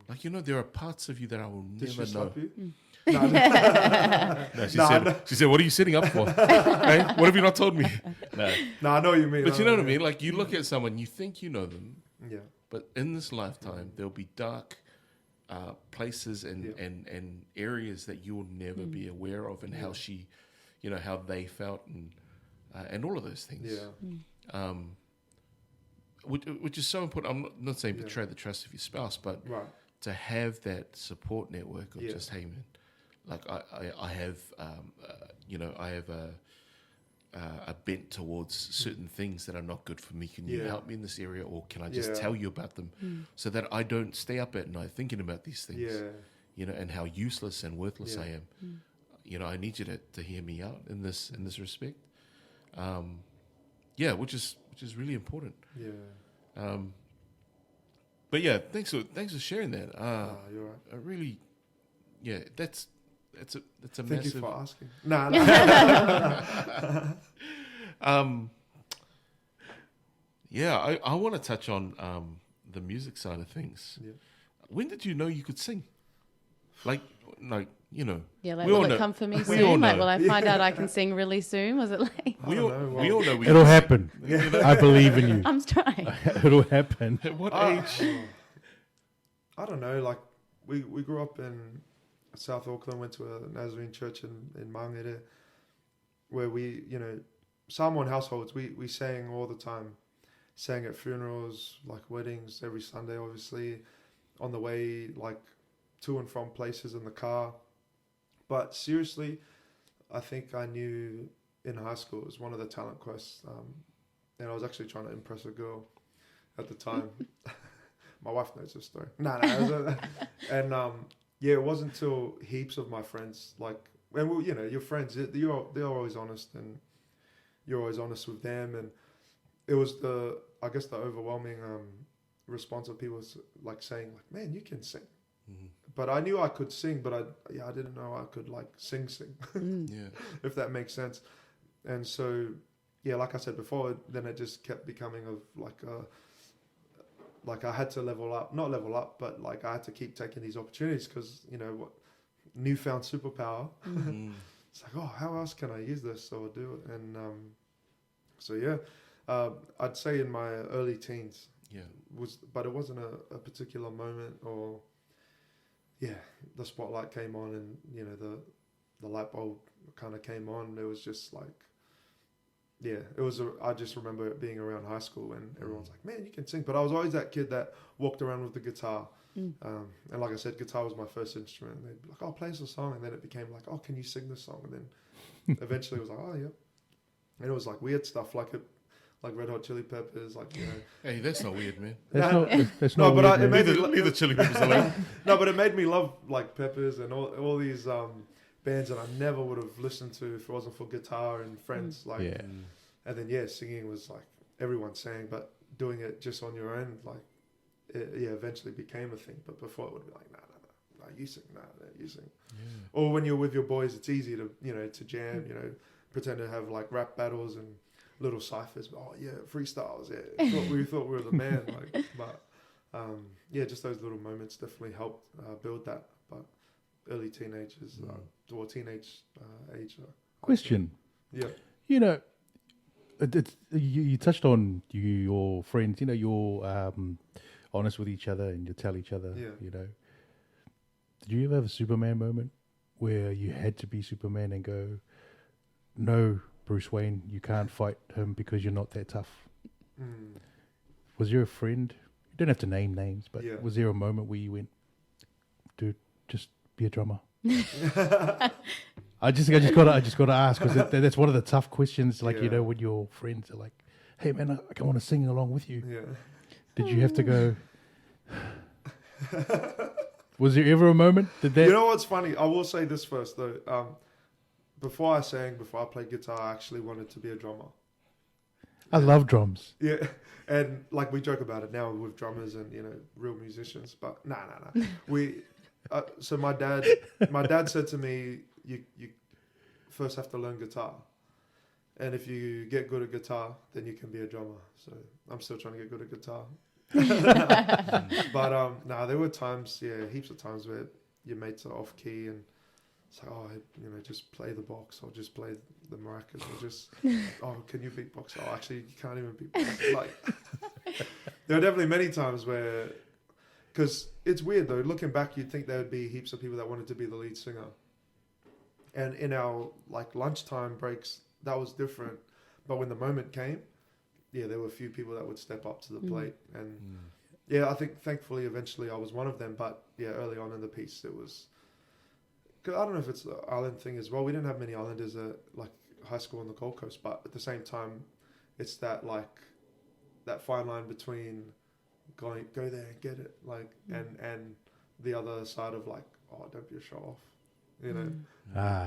Like, there are parts of you that I will never know. No, she said, what are you sitting up for? Hey, what have you not told me? No, I know what you mean. But you know what I mean? Like, you look at someone, you think you know them. But in this lifetime, there'll be dark places and areas that you will never be aware of, and how she, how they felt, and all of those things. Which is so important. I'm not saying betray the trust of your spouse, but to have that support network of just, hey, man, like, I have, I have a bent towards certain things that are not good for me. Can you help me in this area, or can I just tell you about them so that I don't stay up at night thinking about these things, and how useless and worthless I am. I need you to hear me out in this respect. Which is really important. But thanks for sharing that. You're right. I really, that's a Thank massive. you for asking. I want to touch on the music side of things. When did you know you could sing? Like, Yeah, like, will it come for me soon? Like, will I find out I can sing really soon? Was it like... We all know. It'll happen. I believe in you. I'm trying. It'll happen. At what age? I don't know. Like, we grew up in South Auckland, went to a Nazarene church in Mangere. where we, you know, Samoan households, we sang all the time, sang at funerals, like weddings, every Sunday, obviously, on the way, like to and from places in the car. But seriously, I think I knew in high school it was one of the talent quests, and I was actually trying to impress a girl at the time. My wife knows this story. And yeah, it wasn't until heaps of my friends, like, and well, you know, your friends, they're always honest, and you're always honest with them, and it was I guess the overwhelming response of people was like saying, like, man, you can sing. Mm-hmm. But I knew I could sing, but I didn't know I could like sing. Yeah, if that makes sense. And so, yeah, like I said before, then it just kept becoming of like I had to not level up, but like I had to keep taking these opportunities because, you know, what newfound superpower. Mm-hmm. It's like, oh, how else can I use this or do it? And so yeah, I'd say in my early teens, but it wasn't a particular moment, or the spotlight came on, and you know the light bulb kind of came on. It was just like, I just remember it being around high school when everyone's like, man, you can sing. But I was always that kid that walked around with the guitar. And like I said, guitar was my first instrument. And they'd be like, oh, play us a song. And then it became like, oh, can you sing this song? And then eventually it was like, oh, yeah. And it was like weird stuff, like Red Hot Chili Peppers, like, you know. Hey, that's not weird, man. That's not weird. It made leave the Chili Peppers alone. No, but it made me love like Peppers and all these bands that I never would have listened to if it wasn't for guitar and friends. Like, and then singing was like everyone sang, but doing it just on your own, like, it eventually became a thing. But before it would be like, no, you sing, you sing. Yeah. Or when you're with your boys, it's easy to, you know, to jam, you know, pretend to have like rap battles and little ciphers. Oh yeah, freestyles. Yeah, we thought we were the man. Like, but just those little moments definitely helped build that. But early teenagers or teenage age. Question. Yeah. You know, you touched on your friends. You know, you're honest with each other and you tell each other. Yeah. You know, did you ever have a Superman moment where you had to be Superman and go, no, Bruce Wayne, you can't fight him because you're not that tough? Was there a friend? You don't have to name names, but was there a moment where you went, dude, just be a drummer? I just gotta ask, because that's one of the tough questions. Like, you know, when your friends are like, hey man, I want to sing along with you. Yeah. Did you have to go? Was there ever a moment? Did that? You know what's funny? I will say this first though. Before I played guitar, I actually wanted to be a drummer. I love drums. Yeah, and like we joke about it now with drummers and, you know, real musicians. But nah. We so my dad said to me, you first have to learn guitar, and if you get good at guitar, then you can be a drummer. So I'm still trying to get good at guitar. But there were times, heaps of times where your mates are off key and it's like, oh, you know, just play the box or just play the maracas or just, oh, can you beatbox? Oh, actually, you can't even beatbox. Like, there are definitely many times where, because it's weird though, looking back, you'd think there would be heaps of people that wanted to be the lead singer. And in our like lunchtime breaks, that was different. But when the moment came, there were a few people that would step up to the plate. And I think thankfully eventually I was one of them. But early on in the piece, it was, cause I don't know if it's the island thing as well. We didn't have many islanders at like high school on the Gold Coast, but at the same time, it's that like that fine line between go there and get it, like and the other side of like, oh, don't be a show off, you know.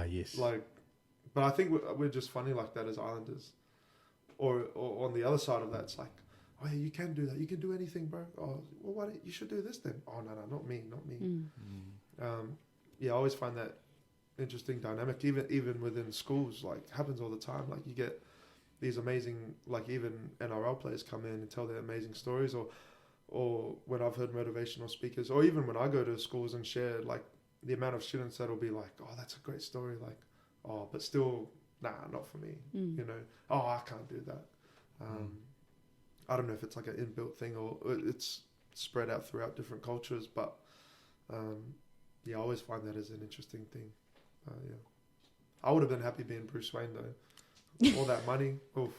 Yes. Like, but I think we're just funny like that as islanders. Or on the other side of that, it's like, oh yeah, you can do that. You can do anything, bro. Oh, well, why don't you should do this then? Oh no, not me. I always find that interesting dynamic. Even within schools, like happens all the time. Like you get these amazing, like even NRL players come in and tell their amazing stories, or when I've heard motivational speakers, or even when I go to schools and share, like the amount of students that'll be like, oh, that's a great story, like, oh, but still, nah, not for me, you know. Oh, I can't do that. I don't know if it's like an inbuilt thing or it's spread out throughout different cultures, but I always find that as an interesting thing. I would have been happy being Bruce Wayne though. all that money. Oof.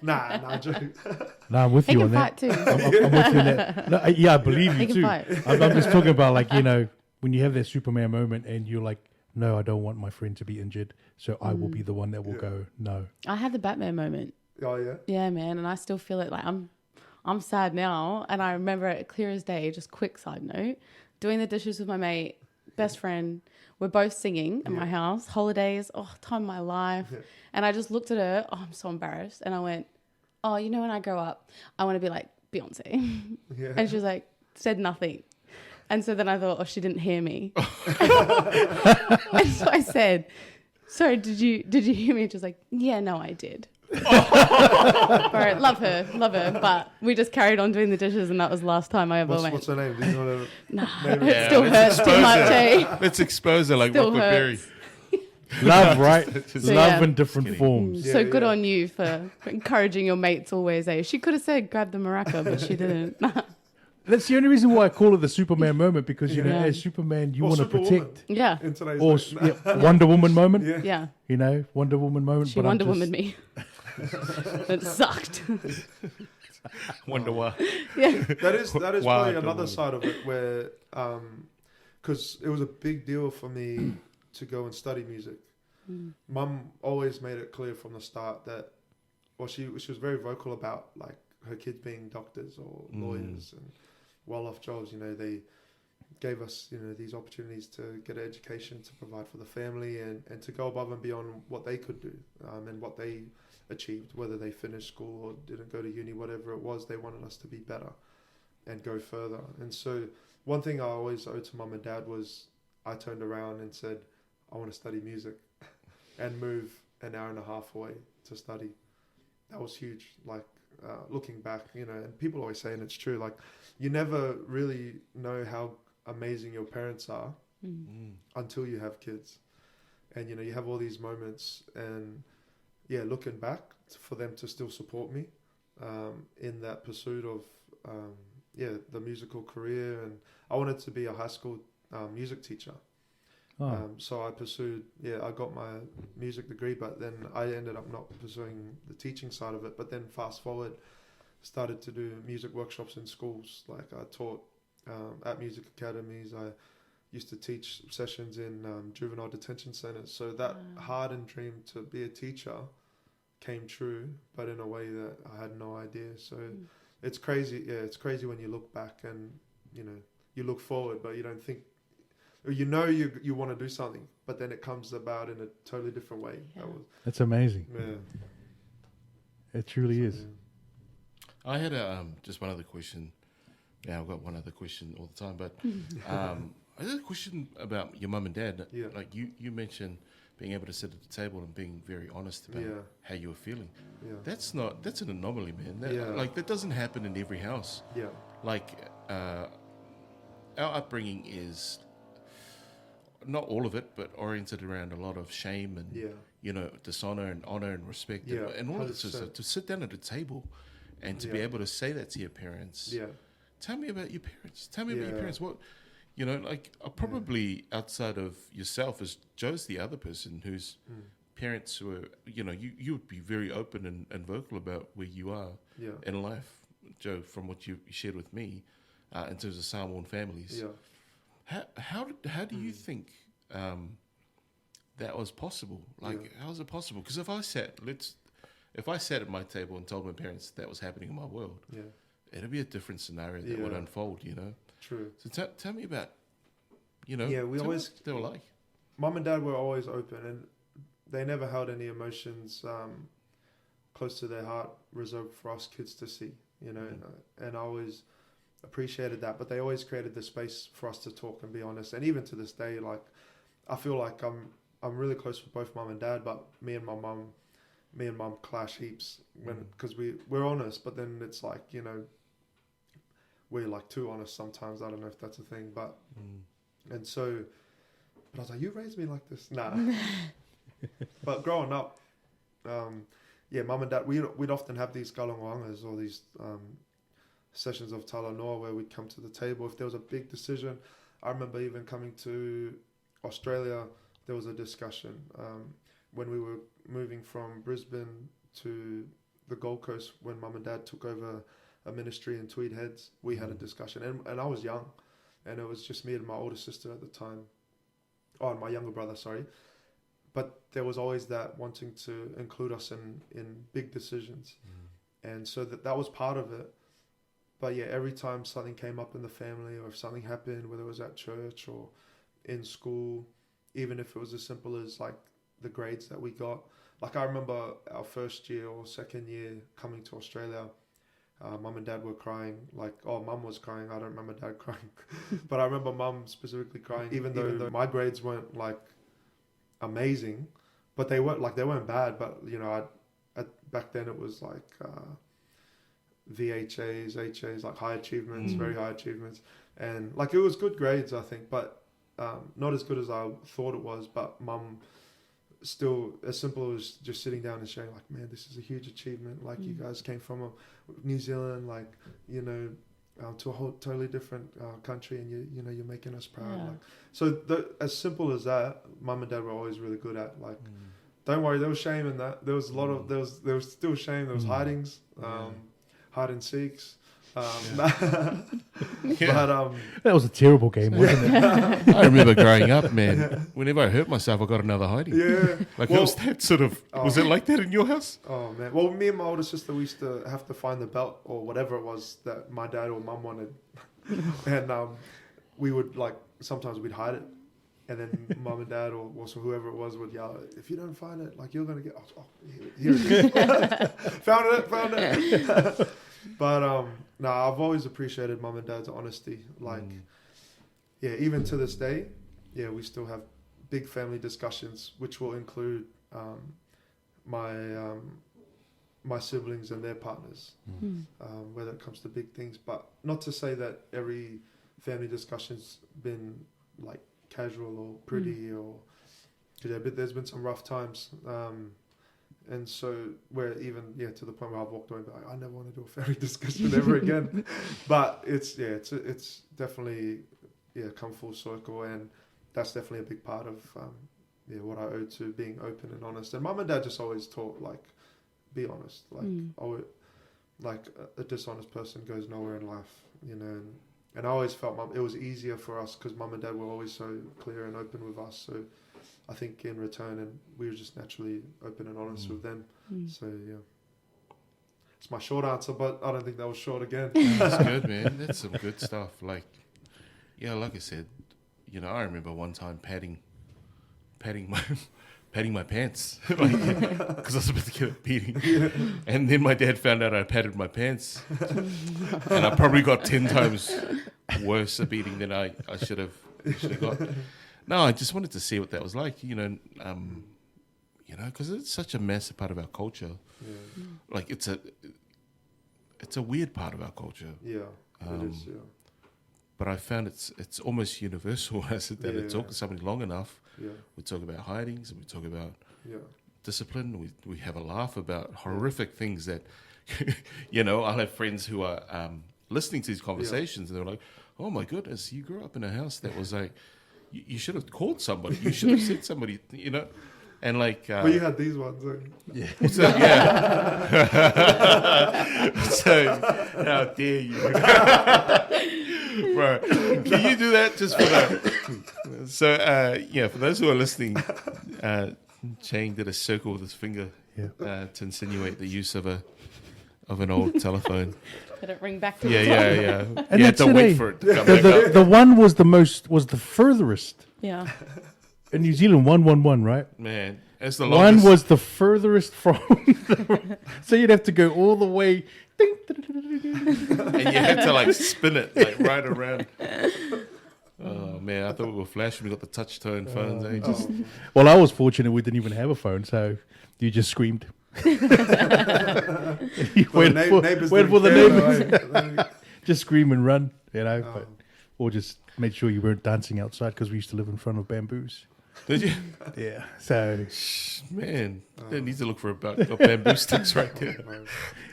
Nah, joke. No, I'm with He you can on that. fight too. I'm with you on that. No, yeah, I believe He you can too. fight. I'm just talking about like, when you have that Superman moment and you're like, no, I don't want my friend to be injured, so I will be the one that will go, no. I had the Batman moment. Oh yeah. Yeah, man, and I still feel it. Like I'm sad now, and I remember it clear as day. Just quick side note: doing the dishes with my mate, best friend. We're both singing at my house. Holidays, time of my life. Yeah. And I just looked at her. I'm so embarrassed, and I went, "Oh, when I grow up, I want to be like Beyonce." Yeah. And she was like, said nothing. And so then I thought, she didn't hear me. And so I said, "Sorry, did you hear me?" And she was like, "Yeah, no, I did." Bro, love her, but we just carried on doing the dishes, and that was the last time I ever went. What's her name? Do you want to Nah, name it it? still hurts too much, eh? Let's expose her like Still Rockwood Berry. hurts. Love, right? So, Love yeah. in different forms. Yeah, So good yeah. on you for encouraging your mates always, eh? She could have said grab the maraca, but she didn't. That's the only reason why I call it the Superman moment, because, Yeah. as Superman, you Or want to Superwoman. protect. Yeah, In today's Or day. Wonder Woman moment. Yeah. yeah. Wonder Woman moment. She but Wonder I'm just- Woman me. It sucked. Wonder why. Yeah. That is Wow, probably don't another worry. side of it where, because it was a big deal for me to go and study music. Mum always made it clear from the start that, she was very vocal about like her kids being doctors or lawyers and well-off jobs. They gave us these opportunities to get an education to provide for the family and to go above and beyond what they could do and what they achieved, whether they finished school or didn't go to uni, whatever it was. They wanted us to be better and go further. And so one thing I always owed to Mum and Dad was I turned around and said, I want to study music and move an hour and a half away to study. That was huge. Like looking back, and people always say, and it's true, like you never really know how amazing your parents are until you have kids. And, you have all these moments and looking back for them to still support me in that pursuit of the musical career. And I wanted to be a high school music teacher. So I pursued, I got my music degree, but then I ended up not pursuing the teaching side of it. But then fast forward, started to do music workshops in schools. Like I taught at music academies. I used to teach sessions in juvenile detention centers. So that hardened dream to be a teacher came true, but in a way that I had no idea. So it's crazy. Yeah, it's crazy when you look back and, you look forward, but you don't think, you want to do something, but then it comes about in a totally different way. Yeah. That's amazing. Yeah. It truly is. Yeah. I had just one other question. Yeah, I've got one other question all the time, but I had a question about your mum and dad. Yeah. Like you mentioned being able to sit at the table and being very honest about how you were feeling. Yeah. That's an anomaly, man. That doesn't happen in every house. Yeah. Like our upbringing is not all of it, but oriented around a lot of shame and dishonor and honor and respect. Yeah, and all of this 100%. to sit down at a table and to be able to say that to your parents. Yeah. Tell me about your parents. Tell me about your parents. What, probably outside of yourself, as Joe's the other person whose parents were, you would be very open and vocal about where you are in life, Joe, from what you shared with me, in terms of Samoan families. Yeah. How do you think that was possible? Like, how is it possible? Because if I sat at my table and told my parents that was happening in my world, it'd be a different scenario that would unfold. True. So tell me about, we tell me always, what they were like. Mum and Dad were always open, and they never held any emotions close to their heart reserved for us kids to see. And I always appreciated that, but they always created the space for us to talk and be honest. And even to this day, like I feel like I'm really close with both Mum and Dad, but me and Mum clash heaps because we're honest, but then it's like we're like too honest sometimes. I don't know if that's a thing, but and so, but I was like, you raised me like this, nah. But growing up, Mum and Dad, we'd often have these galongangas or these sessions of talanoa where we'd come to the table if there was a big decision. I remember even coming to Australia, there was a discussion when we were moving from Brisbane to the Gold Coast, when Mum and Dad took over a ministry in Tweed Heads, we had a discussion, and I was young, and it was just me and my older sister at the time. Oh, and my younger brother, sorry. But there was always that wanting to include us in big decisions. And so that was part of it. But yeah, every time something came up in the family, or if something happened, whether it was at church or in school, even if it was as simple as like the grades that we got. Like I remember our first year or second year coming to Australia, Mum and Dad were crying. Like, oh, Mum was crying. I don't remember Dad crying. But I remember Mum specifically crying, even though my grades weren't like amazing, but they weren't bad. But you know, back then it was like VHAs, HAs, like high achievements, very high achievements, and like it was good grades, I think, but not as good as I thought it was. But Mum still, as simple as just sitting down and sharing, like, man, this is a huge achievement. Like you guys came from New Zealand, like, you know, to a whole totally different country, and you know, you're making us proud. Like, so as simple as that, Mum and Dad were always really good at. Like, don't worry, there was shame in that. There was a lot of there was still shame. There was hidings, hide and seeks. But that was a terrible game, wasn't it? I remember growing up, man. Whenever I hurt myself, I got another hiding. Yeah, like it was that sort of. Was it like that in your house? Oh man. Well, me and my older sister, we used to have to find the belt or whatever it was that my dad or Mum wanted, and we would like sometimes we'd hide it, and then Mum and Dad or also whoever it was would yell, "If you don't find it, like you're gonna get here it is." found it. But no, I've always appreciated Mum and Dad's honesty. Like, yeah, even to this day, yeah, we still have big family discussions, which will include my siblings and their partners, whether it comes to big things. But not to say that every family discussion's been like casual or pretty, or but there's been some rough times. And so where even to the point where I've walked away and be like, I never want to do a family discussion ever again. But it's definitely come full circle, and that's definitely a big part of what I owe to being open and honest. And Mum and Dad just always taught, like, be honest. Like a dishonest person goes nowhere in life, you know. And I always felt it was easier for us because Mum and Dad were always so clear and open with us. So I think in return, and we were just naturally open and honest with them. So yeah, it's my short answer, but I don't think that was short again. That's good, man. That's some good stuff. Like, like I said, you know, I remember one time patting my pants because I was about to get a beating, and then my dad found out I patted my pants, and I probably got 10 times worse a beating than I should have got. No, I just wanted to see what that was like, you know, because it's such a massive part of our culture. Yeah. Like it's a weird part of our culture. Yeah, it is. Yeah. But I found it's almost universal. I said that I talk to somebody long enough. Yeah. We talk about hidings and we talk about discipline. We have a laugh about horrific things that, you know. I'll have friends who are listening to these conversations and they're like, "Oh my goodness, you grew up in a house that was like." You should have called somebody. You should have said somebody, you know, and like. Well, you had these ones. Yeah. So so how dare you, bro? Can you do that just for that? So for those who are listening, Chang did a circle with his finger to insinuate the use of an old telephone. Did it ring back to yeah. And you had to wait for it to come back up. The one was the furthest. Yeah. In New Zealand, 111, right? Man, it's the longest. One was the furthest from. So you'd have to go all the way. And you had to like spin it like right around. Oh man, I thought we were flashing. We got the touch tone phones. Well, I was fortunate we didn't even have a phone, so you just screamed. Wait for the neighbors. Just scream and run, you know. But, or just make sure you weren't dancing outside because we used to live in front of bamboos. Did you? Yeah. So, man, they need to look for about bamboo sticks right there.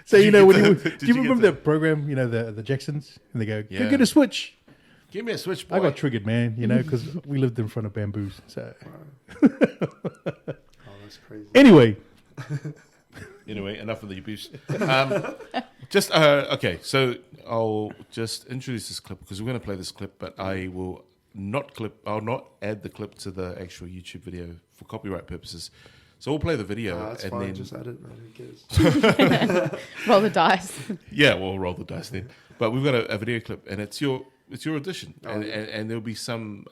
So you know, do you remember that program? You know, the Jacksons, and they go get a switch. Give me a switch, boy. I got triggered, man. You know, because we lived in front of bamboos. So. That's crazy. Anyway, Anyway, enough of the abuse. Okay, so I'll just introduce this clip because we're going to play this clip, but I will I'll not add the clip to the actual YouTube video for copyright purposes. So we'll play the video That's and fine. then Just add it, man. Who cares? Roll the dice. yeah, we'll roll the dice then. But we've got a video clip, and it's your audition, Oh, and, yeah. and there'll be some,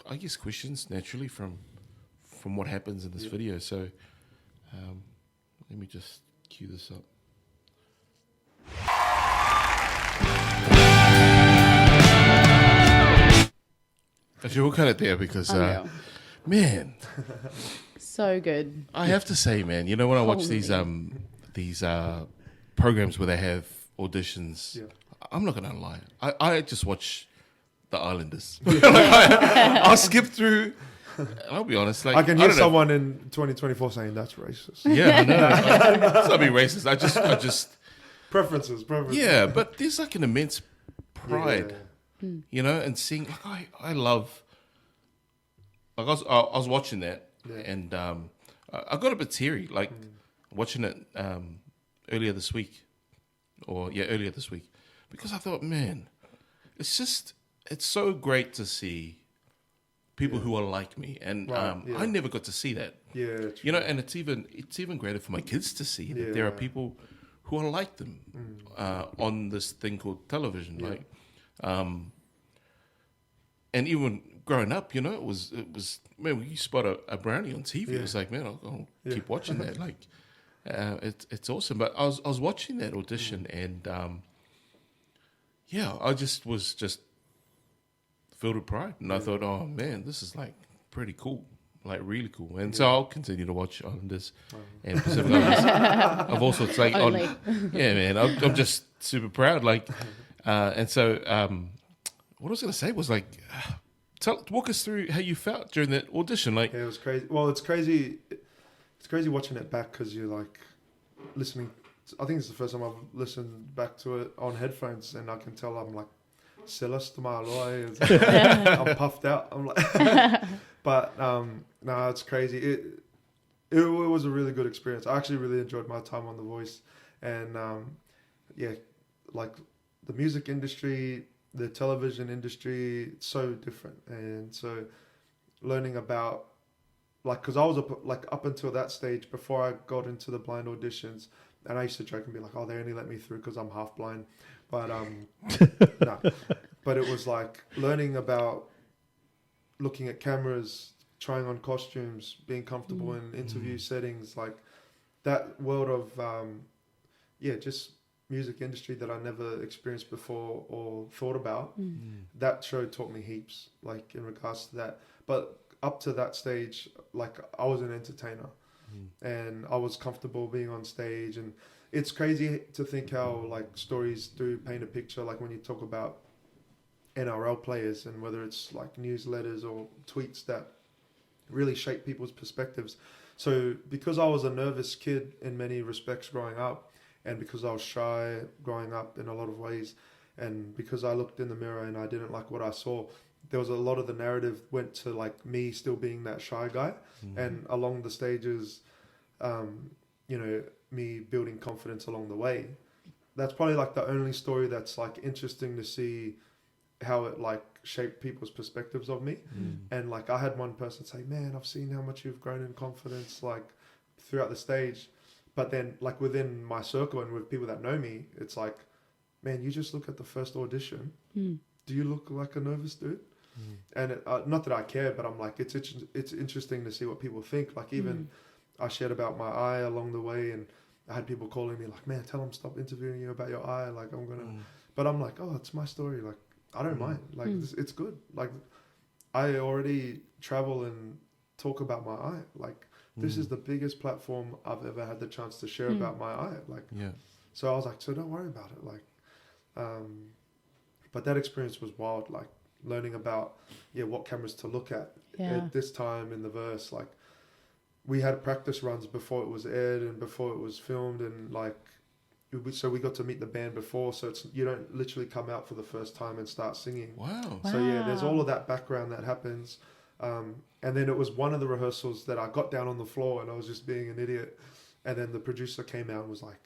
I guess, questions naturally from what happens in this video. So let me just cue this up. Actually, we'll cut it there because, Unreal. man, So good. I have to say, man, you know, when I watch these programs where they have auditions, Yeah. I'm not gonna lie, I just watch The Islanders. I'll skip through. I'll be honest, like I can I hear don't know. someone in 2024 saying that's racist. Yeah, I know. It's not being racist. I just, Preferences. yeah. But there's like an immense pride, Yeah. you know, and seeing. Like, I love. Like I was watching that, Yeah. and I got a bit teary, like watching it earlier this week, because I thought, man, it's so great to see people who are like me, and Right, yeah. I never got to see that. Yeah. True. You know, and it's even greater for my kids to see that there are Yeah. people who are like them on this thing called television. Yeah. Like, and even growing up, you know, it was man, when you spot a brownie on TV, Yeah. it's like, man, I'll Yeah. keep watching that. Like, it's awesome. But I was watching that audition, and yeah, I was just filled with pride, and I thought, oh man, this is like pretty cool. Like really cool, and so I'll continue to watch Islanders and Pacific Islanders. I've also like, Only. yeah, man, I'm just super proud. Like, and so what I was gonna say was like, walk us through how you felt during that audition. Like, Yeah, it was crazy. Well, it's crazy. It's crazy watching it back because you're like listening. I think it's the first time I've listened back to it on headphones, and I can tell I'm like Celeste Malloy. I'm puffed out. I'm like, but no, it's crazy. It was a really good experience. I actually really enjoyed my time on The Voice, and yeah, like the music industry, the television industry, it's so different, and so learning about like, because I was up until that stage before I got into the blind auditions, and I used to joke and be like, oh, they only let me through because I'm half blind, but no. But it was like learning about looking at cameras, trying on costumes, being comfortable in interview settings, like that world of just music industry that I never experienced before or thought about. That show taught me heaps, like in regards to that. But up to that stage, like I was an entertainer, and I was comfortable being on stage. And it's crazy to think how like stories do paint a picture. Like when you talk about NRL players, and whether it's like newsletters or tweets that really shape people's perspectives. So because I was a nervous kid in many respects growing up, and because I was shy growing up in a lot of ways, and because I looked in the mirror and I didn't like what I saw, there was a lot of the narrative went to like me still being that shy guy, and along the stages, you know, me building confidence along the way. That's probably like the only story that's like interesting to see how it like shaped people's perspectives of me. And like I had one person say, man, I've seen how much you've grown in confidence like throughout the stage. But then like within my circle and with people that know me, it's like, man, you just look at the first audition. Do you look like a nervous dude? And not that I care, but I'm like, it's interesting to see what people think. Like even I shared about my eye along the way, and I had people calling me like, man, tell them stop interviewing you about your eye. Like I'm going to, but I'm like, oh, it's my story. Like I don't mind. Like it's good. Like I already travel and talk about my eye. Like this is the biggest platform I've ever had the chance to share about my eye. Like, so I was like, so don't worry about it. Like, but that experience was wild. Like learning about, what cameras to look at this time in the verse. Like we had practice runs before it was aired and before it was filmed, and like, so we got to meet the band before, so it's you don't literally come out for the first time and start singing. Wow. So there's all of that background that happens. And then it was one of the rehearsals that I got down on the floor and I was just being an idiot. And then the producer came out and was like,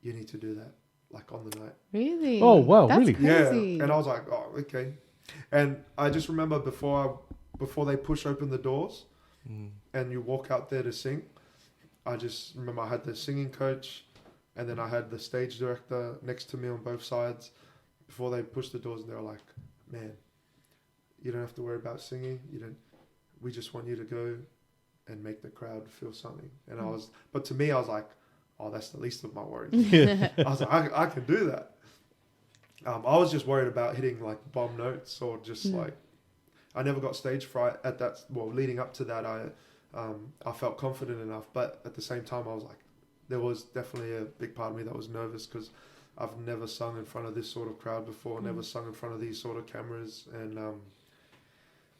you need to do that, like on the night. Really? Oh, wow, That's really? crazy. Yeah. And I was like, oh, okay. And I just remember before they push open the doors and you walk out there to sing, I just remember I had the singing coach and then I had the stage director next to me on both sides. Before they pushed the doors, and they were like, man, you don't have to worry about singing. We just want you to go and make the crowd feel something. And but to me, I was like, oh, that's the least of my worries. I was like, I can do that. I was just worried about hitting like bomb notes or just like, I never got stage fright at that. Well, leading up to that, I felt confident enough, but at the same time, I was like, there was definitely a big part of me that was nervous because I've never sung in front of this sort of crowd before, never sung in front of these sort of cameras. And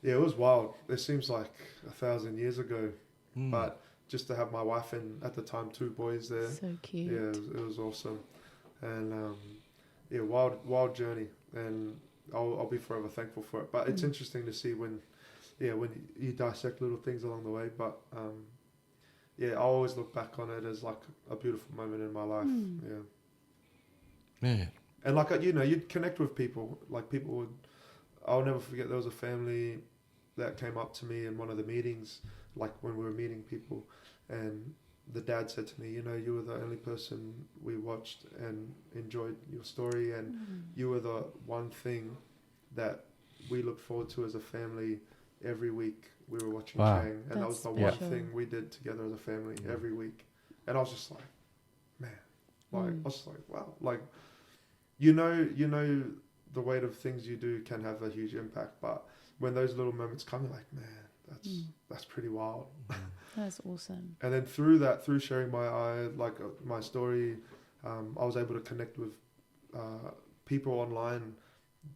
yeah, it was wild. It seems like 1,000 years ago, but just to have my wife and at the time 2 boys there. So cute. Yeah, it was awesome. And yeah, wild journey. And I'll be forever thankful for it. But it's interesting to see when you dissect little things along the way. But yeah, I always look back on it as like a beautiful moment in my life. Yeah. Man. And like, you'd connect with people. Like people would, I'll never forget, there was a family that came up to me in one of the meetings, like when we were meeting people, and the dad said to me, you were the only person we watched and enjoyed your story, and you were the one thing that we looked forward to as a family every week. We were watching Chang, and that was the one thing we did together as a family every week. And I was just like, man, like I was just like, wow, like you know the weight of things you do can have a huge impact, but when those little moments come, you're like, man, that's pretty wild. That's awesome. And then through sharing my story, I was able to connect with people online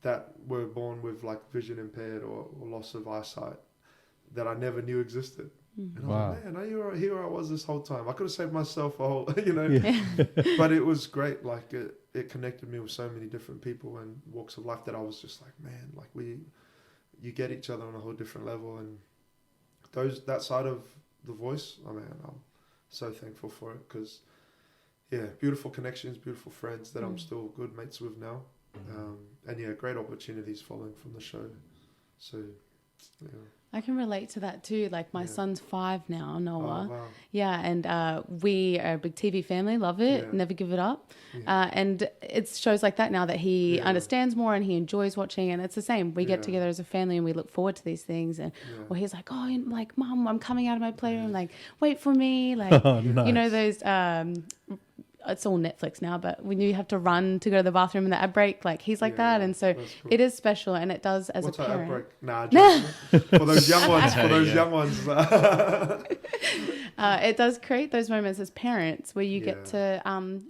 that were born with like vision impaired or loss of eyesight that I never knew existed. And I was like, man, here I was this whole time. I could have saved myself a whole, but it was great. Like it connected me with so many different people and walks of life that I was just like, man, like you get each other on a whole different level. And that side of the voice, oh man, I'm so thankful for it because, yeah, beautiful connections, beautiful friends that I'm still good mates with now. And yeah, great opportunities following from the show. So, yeah. I can relate to that too. Like my son's 5 now, Noah. Oh, wow. Yeah, and we are a big TV family, love it, never give it up. And it's shows like that now that he understands more and he enjoys watching, and it's the same. We get together as a family and we look forward to these things. And well, he's like, oh, like, Mum, I'm coming out of my playroom. Like, wait for me. Like, nice. Those. It's all Netflix now, but when you have to run to go to the bathroom in the ad break, like he's like that. And so cool. It is special, and it does as What's a parent. Ad break? Nah, for those young ones, it does create those moments as parents where you get to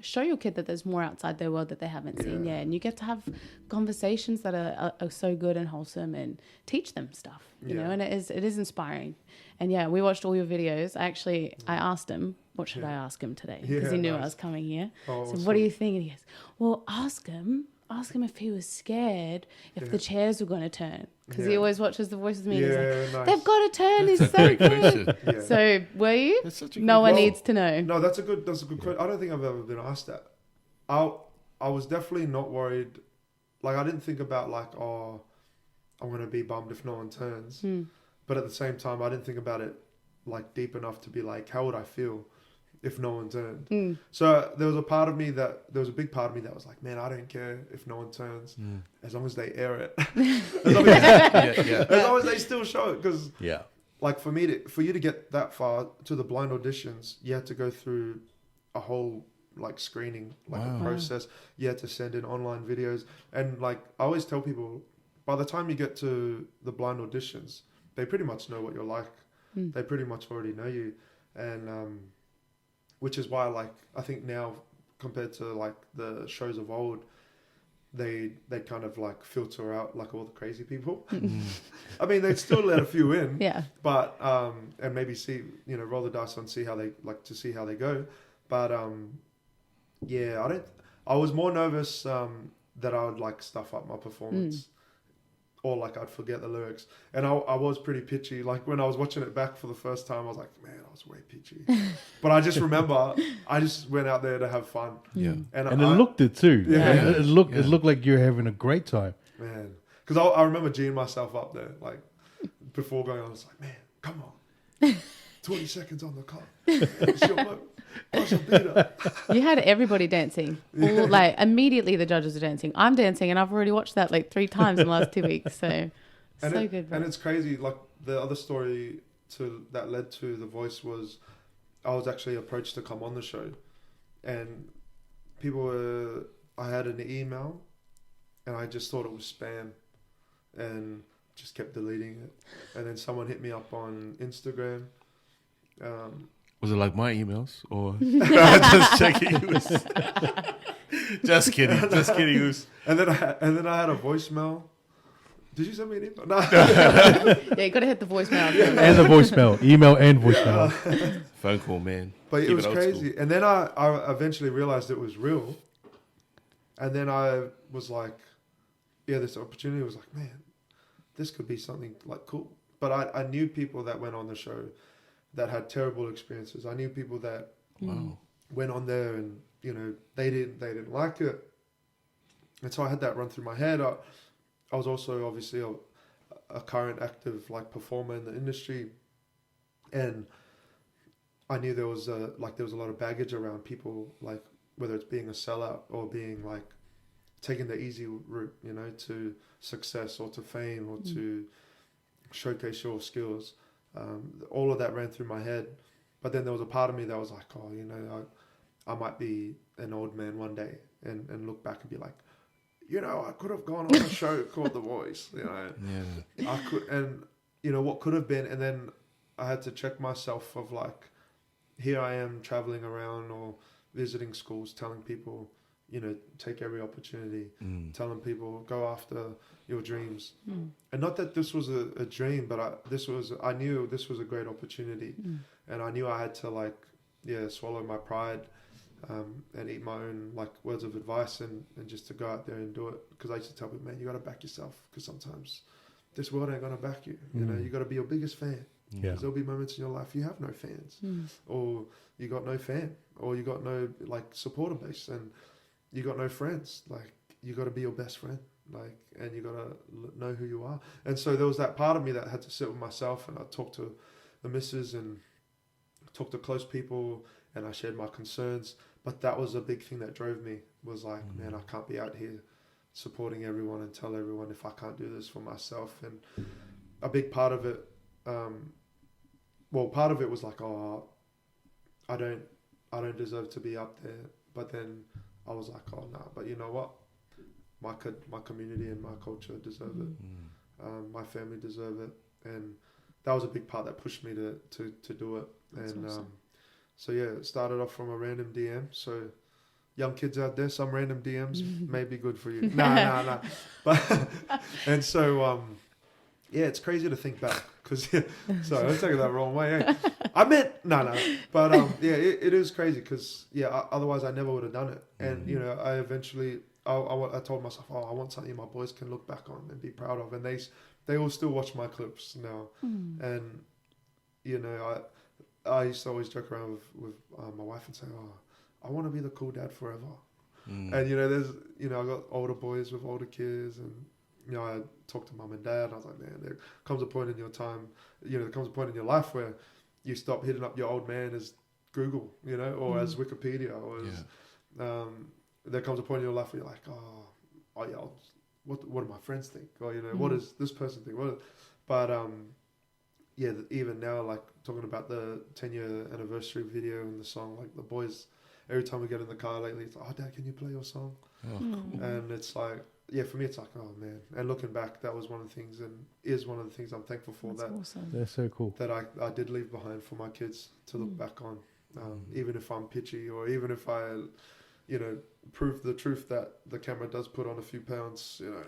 show your kid that there's more outside their world that they haven't seen yet, and you get to have conversations that are so good and wholesome and teach them stuff, you know, and it is inspiring. And yeah, we watched all your videos. I asked him, what should I ask him today? Because he knew I was coming here. Oh, so awesome. what do you think? And he goes, well, ask him if he was scared if the chairs were going to turn. Because he always watches The Voice with me. And he's like, nice. they've got to turn. He's so good. Yeah. So were you? That's such a No one Well, needs to know. No, that's a good question. I don't think I've ever been asked that. I was definitely not worried. Like, I didn't think about like, oh, I'm going to be bummed if no one turns. But at the same time, I didn't think about it like deep enough to be like, how would I feel if no one turned? So there was a big part of me that was like, man, I don't care if no one turns as long as they air it. as long as they still show it. Because like for you to get that far to the blind auditions, you had to go through a whole like screening, like a process. You had to send in online videos. And like I always tell people, by the time you get to the blind auditions, they pretty much know what you're like. They pretty much already know you. And which is why, like, I think now compared to like the shows of old, they kind of like filter out like all the crazy people. I mean, they'd still let a few in, but and maybe see, roll the dice and see how they go. But I was more nervous that I would like stuff up my performance. or like I'd forget the lyrics. And I was pretty pitchy. Like when I was watching it back for the first time, I was like, man, I was way pitchy. But I just remember I just went out there to have fun. Yeah. And it looked it too. Yeah. It looked like you're having a great time. Man. Because I remember G'ing myself up there. Like before going on, I was like, man, come on. 20 seconds on the clock. It's your moment. Push a beat up. You had everybody dancing. All, like immediately the judges are dancing. I'm dancing and I've already watched that like 3 times in the last 2 weeks. So good. Bro. And it's crazy. Like the other story that led to The Voice was I was actually approached to come on the show, and I had an email and I just thought it was spam and just kept deleting it. And then someone hit me up on Instagram. Was it like my emails or just checking? Just kidding. And then I had a voicemail. Did you send me an email? No. Yeah, you got to hit the voicemail. And the voicemail, email and voicemail. Phone call, man. But Keep it was old crazy. school. And then I eventually realized it was real. And then I was like, yeah, this opportunity was like, man, this could be something like cool. But I knew people that went on the show that had terrible experiences. I knew people that went on there and, you know, they didn't like it. And so I had that run through my head. I was also obviously a current active like performer in the industry, and I knew there was a lot of baggage around people, like whether it's being a sellout or being like taking the easy route, you know, to success or to fame or to showcase your skills. All of that ran through my head, but then there was a part of me that was like, oh, you know, I might be an old man one day and look back and be like, you know, I could have gone on a show called The Voice, you know. Yeah. I could, and you know what could have been, and then I had to check myself of like, here I am traveling around or visiting schools, telling people, you know, take every opportunity, telling people go after your dreams. And not that this was a dream, but I knew this was a great opportunity, and I knew I had to like, swallow my pride. And eat my own like words of advice and just to go out there and do it, because I used to tell people, man, you got to back yourself, because sometimes this world ain't gonna back you. You know, you got to be your biggest fan. Because there'll be moments in your life you have no fans, or you got no fan, or you got no like supporter base, and you got no friends. Like you got to be your best friend, like, and you got to know who you are. And so there was that part of me that had to sit with myself, and I talked to the missus and talked to close people, and I shared my concerns. But that was a big thing that drove me, was like, man, I can't be out here supporting everyone and tell everyone if I can't do this for myself. And a big part of it, part of it was like, oh, I don't deserve to be up there. But then I was like, oh, no, but you know what? My community and my culture deserve it. My family deserve it. And that was a big part that pushed me to do it. That's and awesome. So yeah, it started off from a random DM. So young kids out there, some random DMs may be good for you. No. But and so it's crazy to think back, because sorry, don't take it that wrong way. Eh? I meant no. But it is crazy, because otherwise I never would have done it. And you know, I eventually I told myself, I want something my boys can look back on and be proud of, and they all still watch my clips now. And you know, I used to always joke around with my wife and say, I want to be the cool dad forever. And, you know, I got older boys with older kids, and, you know, I talked to mum and dad, and I was like, man, there comes a point in your time, you know, there comes a point in your life where you stop hitting up your old man as Google, you know, or as Wikipedia, or as, there comes a point in your life where you're like, what do my friends think? Or, you know, what does this person think? But, even now, like talking about the 10-year anniversary video and the song, like the boys, every time we get in the car lately, it's like, oh, Dad, can you play your song? Oh, cool. And it's like, for me, it's like, oh man. And looking back, that was one of the things, and is one of the things I'm thankful for. That's awesome. That's so cool. That I did leave behind for my kids to look back on, even if I'm pitchy, or even if I, you know, prove the truth that the camera does put on a few pounds, you know.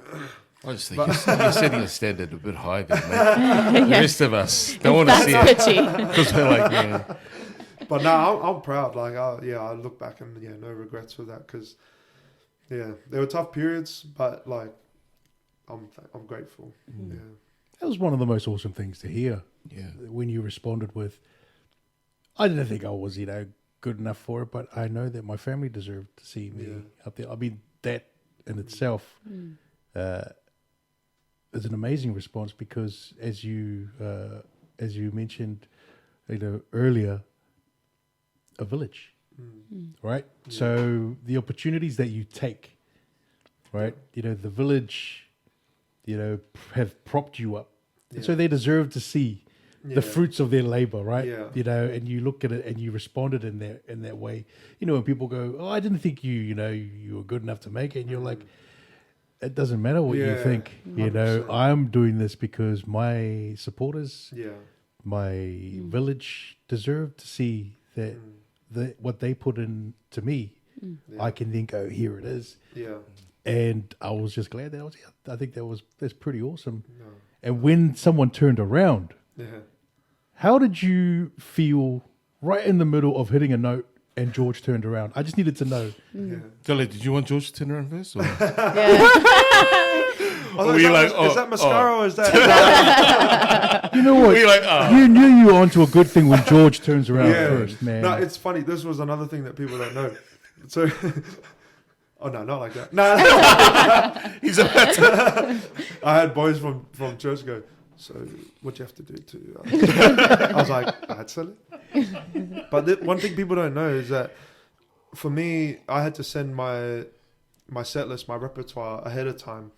I just think you're setting the standard a bit high there, mate. The rest of us don't want to see it. Because we're like, man. But no, I'm proud. Like, I look back and, no regrets with that, because, there were tough periods, but, like, I'm grateful. Yeah. That was one of the most awesome things to hear. Yeah. When you responded with, I didn't think I was, good enough for it, but I know that my family deserved to see me up there. I mean, that in itself is an amazing response because, as you mentioned, earlier, a village, right? Yeah. So the opportunities that you take, right? The village, have propped you up, and so they deserve to see the fruits of their labor, right? Yeah. And you look at it and you responded in that way. When people go, "Oh, I didn't think you were good enough to make it," and you're like, it doesn't matter what you think. 100%. I'm doing this because my supporters, my village deserve to see that what they put into me. I can then go, here it is. Yeah. And I was just glad that I was here. I think that's pretty awesome. No. And when someone turned around, how did you feel right in the middle of hitting a note and George turned around? I just needed to know. Golly, did you want George to turn around first? Or? Is that mascara or is that... You know what? You knew you were onto a good thing when George turns around first, man. No, it's funny. This was another thing that people don't know. So... Oh, no, not like that. No. He's about to... I had boys from church go, so what do you have to do to... I was like, I had to sell it. But one thing people don't know is that for me, I had to send my set list, my repertoire ahead of time.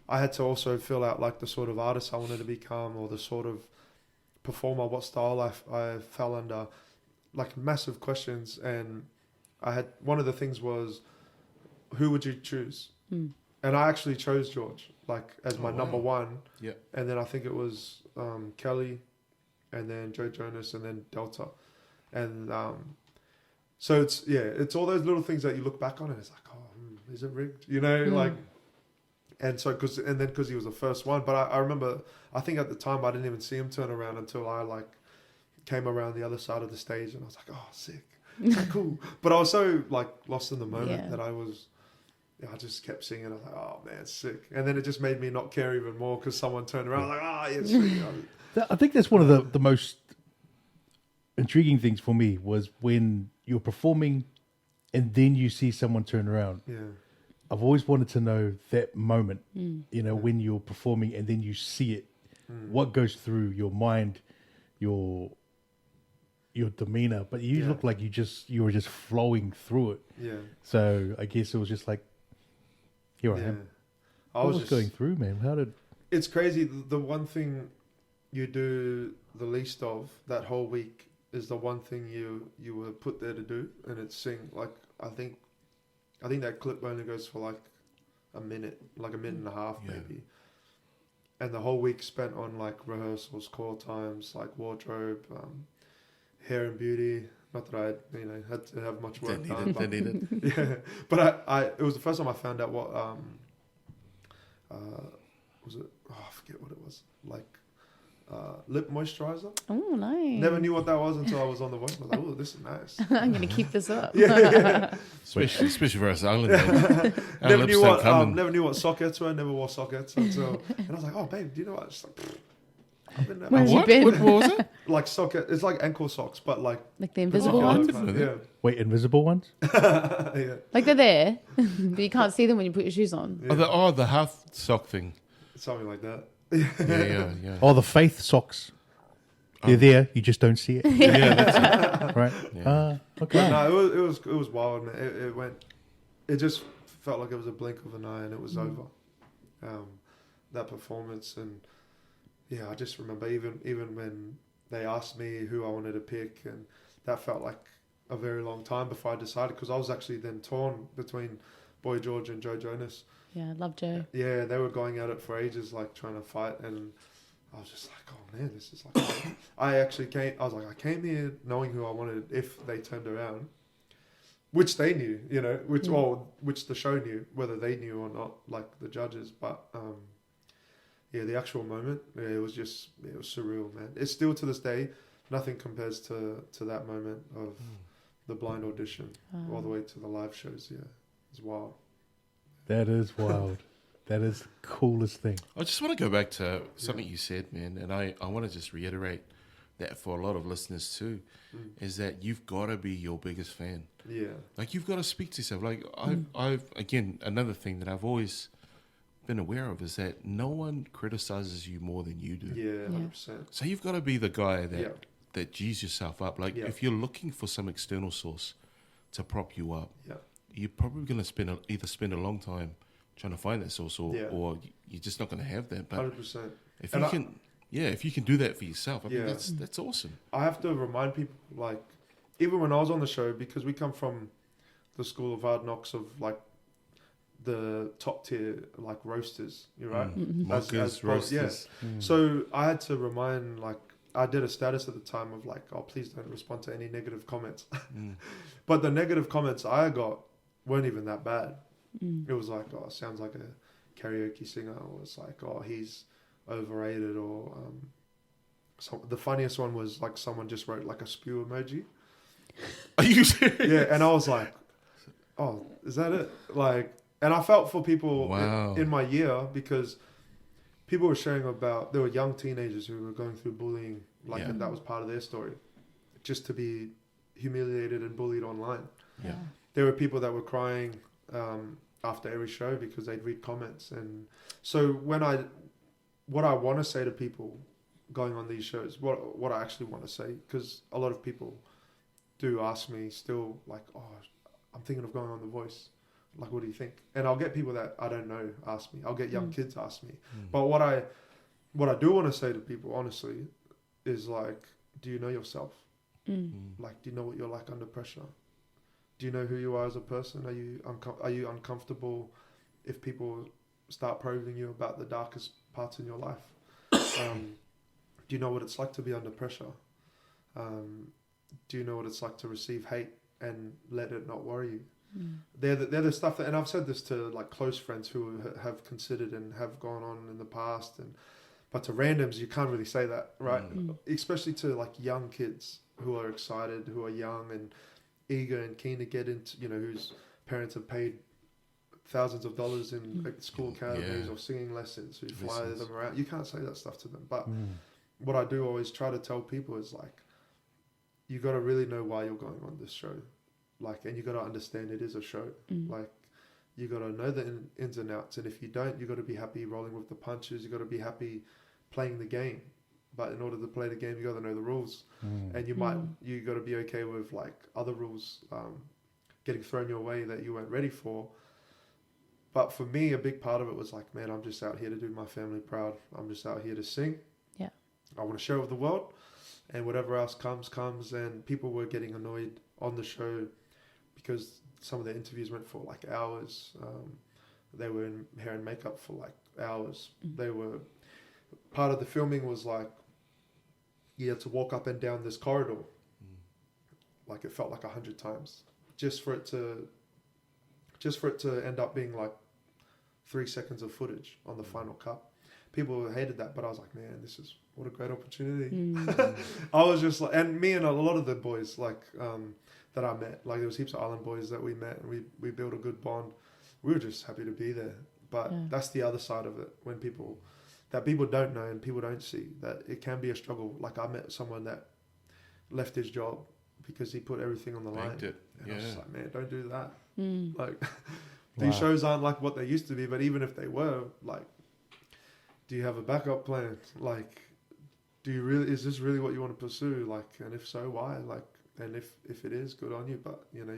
I had to also fill out like the sort of artist I wanted to become or the sort of performer, what style I fell under, like massive questions. And one of the things was, who would you choose? And I actually chose George, like as my number one. Yeah. And then I think it was Kelly, and then Joe Jonas, and then Delta. And so it's all those little things that you look back on and it's like, oh, is it rigged? Like, and so because he was the first one. But I remember, I think at the time I didn't even see him turn around until I like came around the other side of the stage, and I was like, oh, sick. It's like, cool. But I was so like lost in the moment that I just kept singing. I was like, oh man, it's sick. And then it just made me not care even more because someone turned around like, it's sick. I think that's one of the most intriguing things for me was when you're performing and then you see someone turn around. Yeah. I've always wanted to know that moment, when you're performing and then you see it, what goes through your mind, your demeanor, but you look like you were just flowing through it. Yeah. So I guess it was just like, here I am. I was just going through, man. It's crazy. The one thing you do the least of that whole week is the one thing you were put there to do, and it's sing. Like I think that clip only goes for like a minute and a half maybe. And the whole week spent on like rehearsals, call times, like wardrobe, hair and beauty. Not that I had to have much work done. Yeah, but it was the first time I found out what was it? Oh, I forget what it was. Like lip moisturizer. Oh, nice. Never knew what that was until I was on The Voice. I was like, oh, this is nice. I'm gonna keep this up. Especially for us Islanders. Never knew what sockets were. Never wore sockets until, and I was like, oh, babe, do you know what? She's like, Where's you been? What was it? Like socket. It's like ankle socks, but like the invisible ones. Yeah. Wait, invisible ones? Yeah. Like they're there, but you can't see them when you put your shoes on. Yeah. The half sock thing. Something like that. Yeah. Oh, the faith socks. They're there. You just don't see it. Yeah, that's it. Right. Yeah. Okay. No, it was wild, man. It just felt like it was a blink of an eye, and it was over. That performance, and I just remember even when they asked me who I wanted to pick, and that felt like a very long time before I decided, because I was actually then torn between Boy George and Joe Jonas. Yeah, I love Joe. Yeah, they were going at it for ages, like trying to fight, and I was just like, oh man, this is like... I came here knowing who I wanted if they turned around, which they knew, which the show knew, whether they knew or not, like the judges, but... the actual moment, it was surreal, man. It's still to this day, nothing compares to that moment of the blind audition all the way to the live shows. Yeah, it's wild. That is wild. That is the coolest thing. I just want to go back to something you said, man, and I want to just reiterate that for a lot of listeners too, is that you've got to be your biggest fan. Yeah. Like, you've got to speak to yourself. Like, I've again, another thing that I've always been aware of is that no one criticizes you more than you do. Yeah, 100%. So you've got to be the guy that G's yourself up. Like, if you're looking for some external source to prop you up, you're probably going to either spend a long time trying to find that source, or you're just not going to have that. But 100%. If you can do that for yourself, I mean, that's awesome. I have to remind people, like, even when I was on the show, because we come from the school of hard knocks of, like, the top tier, like, roasters, you're right? Mockers, roasters. Yeah. So I had to remind, like, I did a status at the time of, like, oh, please don't respond to any negative comments. But the negative comments I got weren't even that bad. It was like, oh, sounds like a karaoke singer, or it's like, oh, he's overrated, or the funniest one was, like, someone just wrote, like, a spew emoji. Are you serious? Yeah, and I was like, oh, is that it? Like, and I felt for people in my year, because people were sharing about, there were young teenagers who were going through bullying, like, and that was part of their story, just to be humiliated and bullied online. Yeah. There were people that were crying after every show because they'd read comments. And so what I want to say to people going on these shows, what I actually want to say, because a lot of people do ask me still, like, oh, I'm thinking of going on The Voice. Like, what do you think? And I'll get people that I don't know ask me. I'll get young kids ask me. But what I do want to say to people, honestly, is, like, do you know yourself? Like, do you know what you're like under pressure? Do you know who you are as a person? Are you uncomfortable if people start probing you about the darkest parts in your life? Do you know what it's like to be under pressure? Do you know what it's like to receive hate and let it not worry you? They're the stuff that, and I've said this to, like, close friends who have considered and have gone on in the past, but to randoms you can't really say that, right? Especially to, like, young kids who are excited, who are young and eager and keen to get into, you know, whose parents have paid thousands of dollars in school academies or singing lessons, who fly them around. You can't say that stuff to them. But what I do always try to tell people is, like, you got to really know why you're going on this show. Like, and you got to understand it is a show. Like, you got to know the ins and outs. And if you don't, you got to be happy rolling with the punches. You got to be happy playing the game. But in order to play the game, you got to know the rules. And you got to be okay with, like, other rules getting thrown your way that you weren't ready for. But for me, a big part of it was, like, man, I'm just out here to do my family proud. I'm just out here to sing. Yeah. I want to share with the world. And whatever else comes. And people were getting annoyed on the show because some of the interviews went for, like, hours. They were in hair and makeup for, like, hours. They were... Part of the filming was, like, you had to walk up and down this corridor. Like, it felt like 100 times. Just for it to end up being, like, 3 seconds of footage on the final cut. People hated that, but I was like, man, what a great opportunity. I was just like, and me and a lot of the boys, like, that I met, like, there was heaps of island boys that we met, and we built a good bond. We were just happy to be there. But that's the other side of it, when people don't know and people don't see, that it can be a struggle. Like, I met someone that left his job because he put everything on the line. And I was just like, man, don't do that. Like, these shows aren't like what they used to be, but even if they were, like, do you have a backup plan? Like, is this really what you want to pursue? Like, and if so, why? Like, and if it is, good on you. But, you know,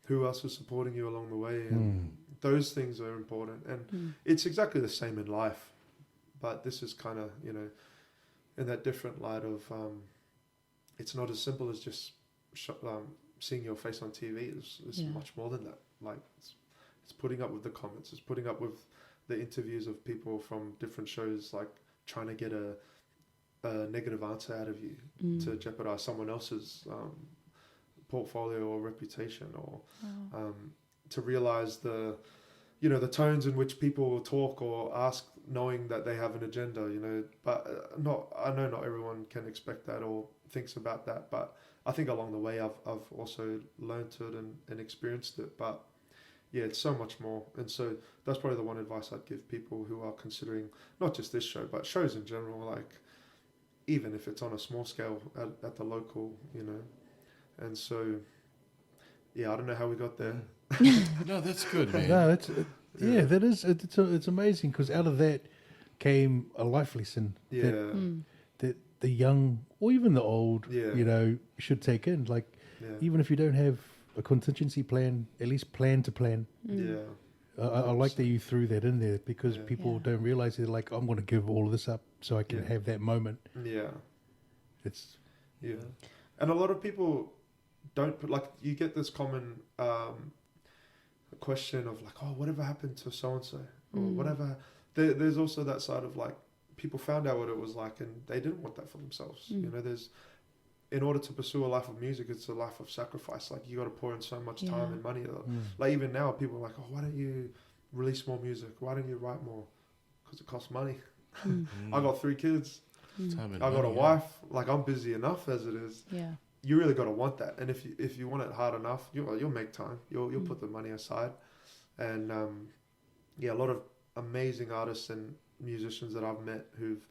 who else is supporting you along the way? And those things are important. And it's exactly the same in life. But this is kind of, you know, in that different light of, it's not as simple as just seeing your face on TV. It's much more than that. Like, it's putting up with the comments. It's putting up with the interviews of people from different shows, like, trying to get a negative answer out of you to jeopardize someone else's portfolio or reputation, or to realize the tones in which people will talk or ask, knowing that they have an agenda, you know. But I know not everyone can expect that or thinks about that. But I think along the way, I've also learned it and experienced it. But yeah, it's so much more. And so that's probably the one advice I'd give people who are considering not just this show, but shows in general, like even if it's on a small scale at the local, you know. And so, yeah, I don't know how we got there. No, that's good, man. No, yeah, that is. It's amazing because out of that came a life lesson Yeah, that the young or even the old, Yeah. you know, should take in. Like, yeah, even if you don't have a contingency plan, at least plan to plan. yeah, I like that you threw that in there because Yeah. people Yeah. don't realize they're like, I'm going to give all of this up so I can Yeah. have that moment. yeah, It's yeah. And a lot of people don't put, like, you get this common question of like, oh, whatever happened to so and so, or whatever. There's also that side of like, people found out what it was like, and they didn't want that for themselves. You know, in order to pursue a life of music, it's a life of sacrifice. Like, you got to pour in so much time Yeah. and money. Like, even now, people are like, oh, why don't you release more music? Why don't you write more? Because it costs money. I got 3 kids. Time and I got a money, yeah. wife. Like, I'm busy enough as it is. Yeah. You really got to want that. And if you want it hard enough, you'll make time. You'll put the money aside. And yeah, a lot of amazing artists and musicians that I've met who've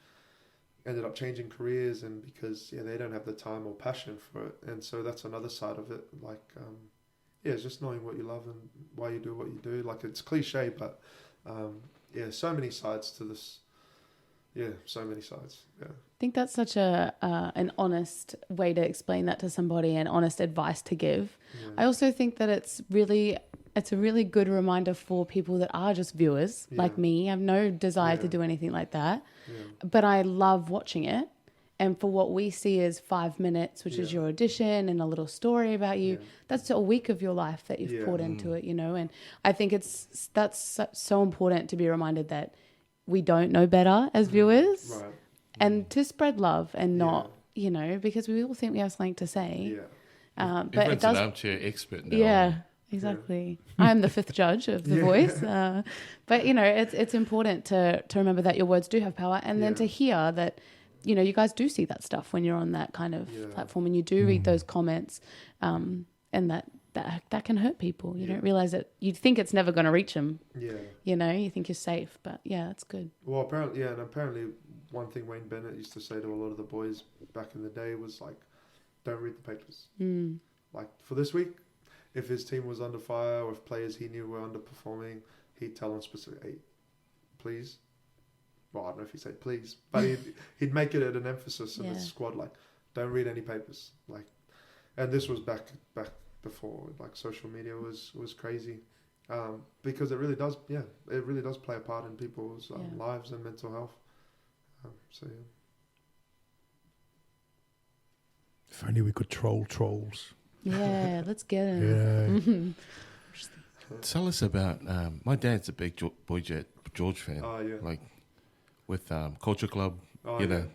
ended up changing careers, and because they don't have the time or passion for it. And so that's another side of it. Like yeah, it's just knowing what you love and why you do what you do. Like, it's cliche, but yeah, so many sides to this. Yeah, so many sides. Yeah. I think that's such an honest way to explain that to somebody, and honest advice to give. Yeah. I also think that it's a really good reminder for people that are just viewers like Yeah. me. I have no desire to Yeah. do anything like that, Yeah. but I love watching it. And for what we see is 5 minutes, which is Yeah. your audition and a little story about you, Yeah. that's a week of your life that you've Yeah. poured into it, you know. And I think that's so important to be reminded that we don't know better as viewers, Right. and to spread love and not, you know, because we all think we have something to say. Yeah. But it Everyone's does. an armchair expert now. Yeah, exactly. I'm the 5th judge of The Voice. But, you know, it's important to remember that your words do have power, and then Yeah. to hear that, you know, you guys do see that stuff when you're on that kind of Yeah. platform, and you do read those comments, and that can hurt people. You Yeah. don't realize that you think it's never going to reach them. Yeah. You know, you think you're safe, but yeah, it's good. Well, apparently one thing Wayne Bennett used to say to a lot of the boys back in the day was like, don't read the papers. Like, for this week, if his team was under fire or if players he knew were underperforming, he'd tell them specifically, hey, please. Well, I don't know if he'd say please, but he'd make it an emphasis in Yeah. his squad, like, don't read any papers. Like, and this was back before like social media was crazy, because it really does play a part in people's lives and mental health. So yeah. if only we could troll trolls. Yeah, let's get it. Yeah. Tell us about my dad's a big George fan. Oh yeah. Like with Culture Club, Oh, you know,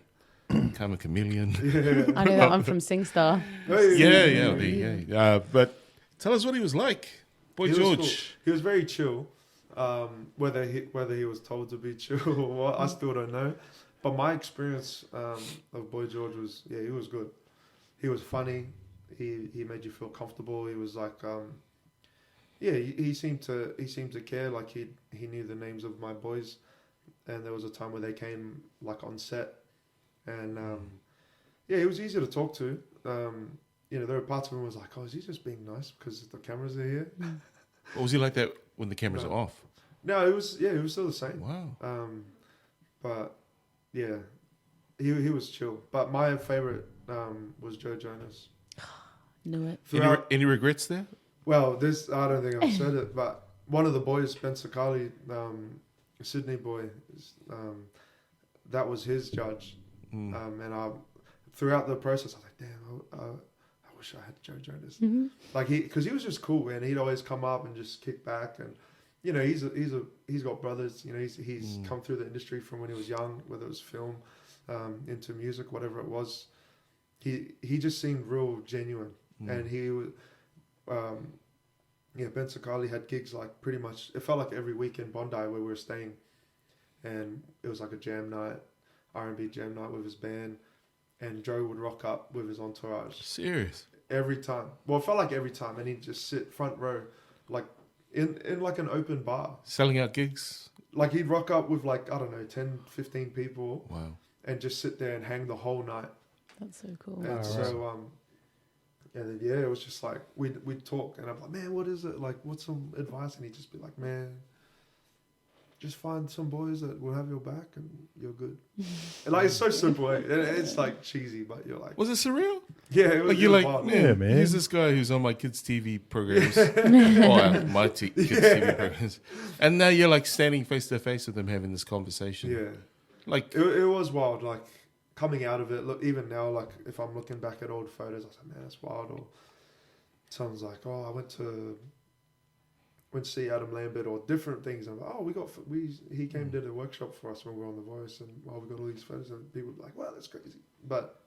Become a Chameleon. Yeah. I know that one from SingStar. Hey. Yeah. But tell us what he was like, Boy He was George. cool. He was very chill. Whether he was told to be chill or what, I still don't know. But my experience of Boy George was, he was good. He was funny. He made you feel comfortable. He was like, he seemed to care. Like, he knew the names of my boys, and there was a time where they came like on set, and he was easy to talk to. You know, there were parts of him was like, oh, is he just being nice because the cameras are here? Or was he like that when the cameras No. are off? No, it was still the same. Wow. But yeah, he was chill. But my favorite was Joe Jonas. Knew it. Any regrets there? Well, I don't think I've said it, but one of the boys, Spencer Carley, Sydney boy, that was his judge. And throughout the process, I was like, damn, I wish I had Joe Jonas. Like, because he was just cool, man. He'd always come up and just kick back, and you know, he's got brothers. You know, he's come through the industry from when he was young, whether it was film, into music, whatever it was. He just seemed real genuine, and he was. Ben Sakali had gigs like pretty much, it felt like every week in Bondi where we were staying, and it was like a jam night, R&B jam night with his band, and Joe would rock up with his entourage Serious? every time. Well, it felt like every time, and he'd just sit front row, like in like an open bar. Selling out gigs? Like he'd rock up with like, I don't know, 10, 15 people. Wow. And just sit there and hang the whole night. That's so cool. And so, and then, it was just like, we'd talk and I'm like, man, what is it? Like, what's some advice? And he'd just be like, man, just find some boys that will have your back and you're good. And like, it's so simple. It's like cheesy, but you're like. Was it surreal? Yeah, it was. Like, you're like, wild. Yeah, man. Here's this guy who's on my kids' TV programs. Or my kids' TV programs. And now you're like standing face to face with them having this conversation. Yeah. Like, it was wild. Like, coming out of it, look, even now, like, if I'm looking back at old photos, I was like, man, that's wild. Or someone's like, oh, I went to see Adam Lambert or different things. I'm like, oh, he came did a workshop for us when we were on The Voice, and we got all these photos, and people were like, wow, that's crazy. But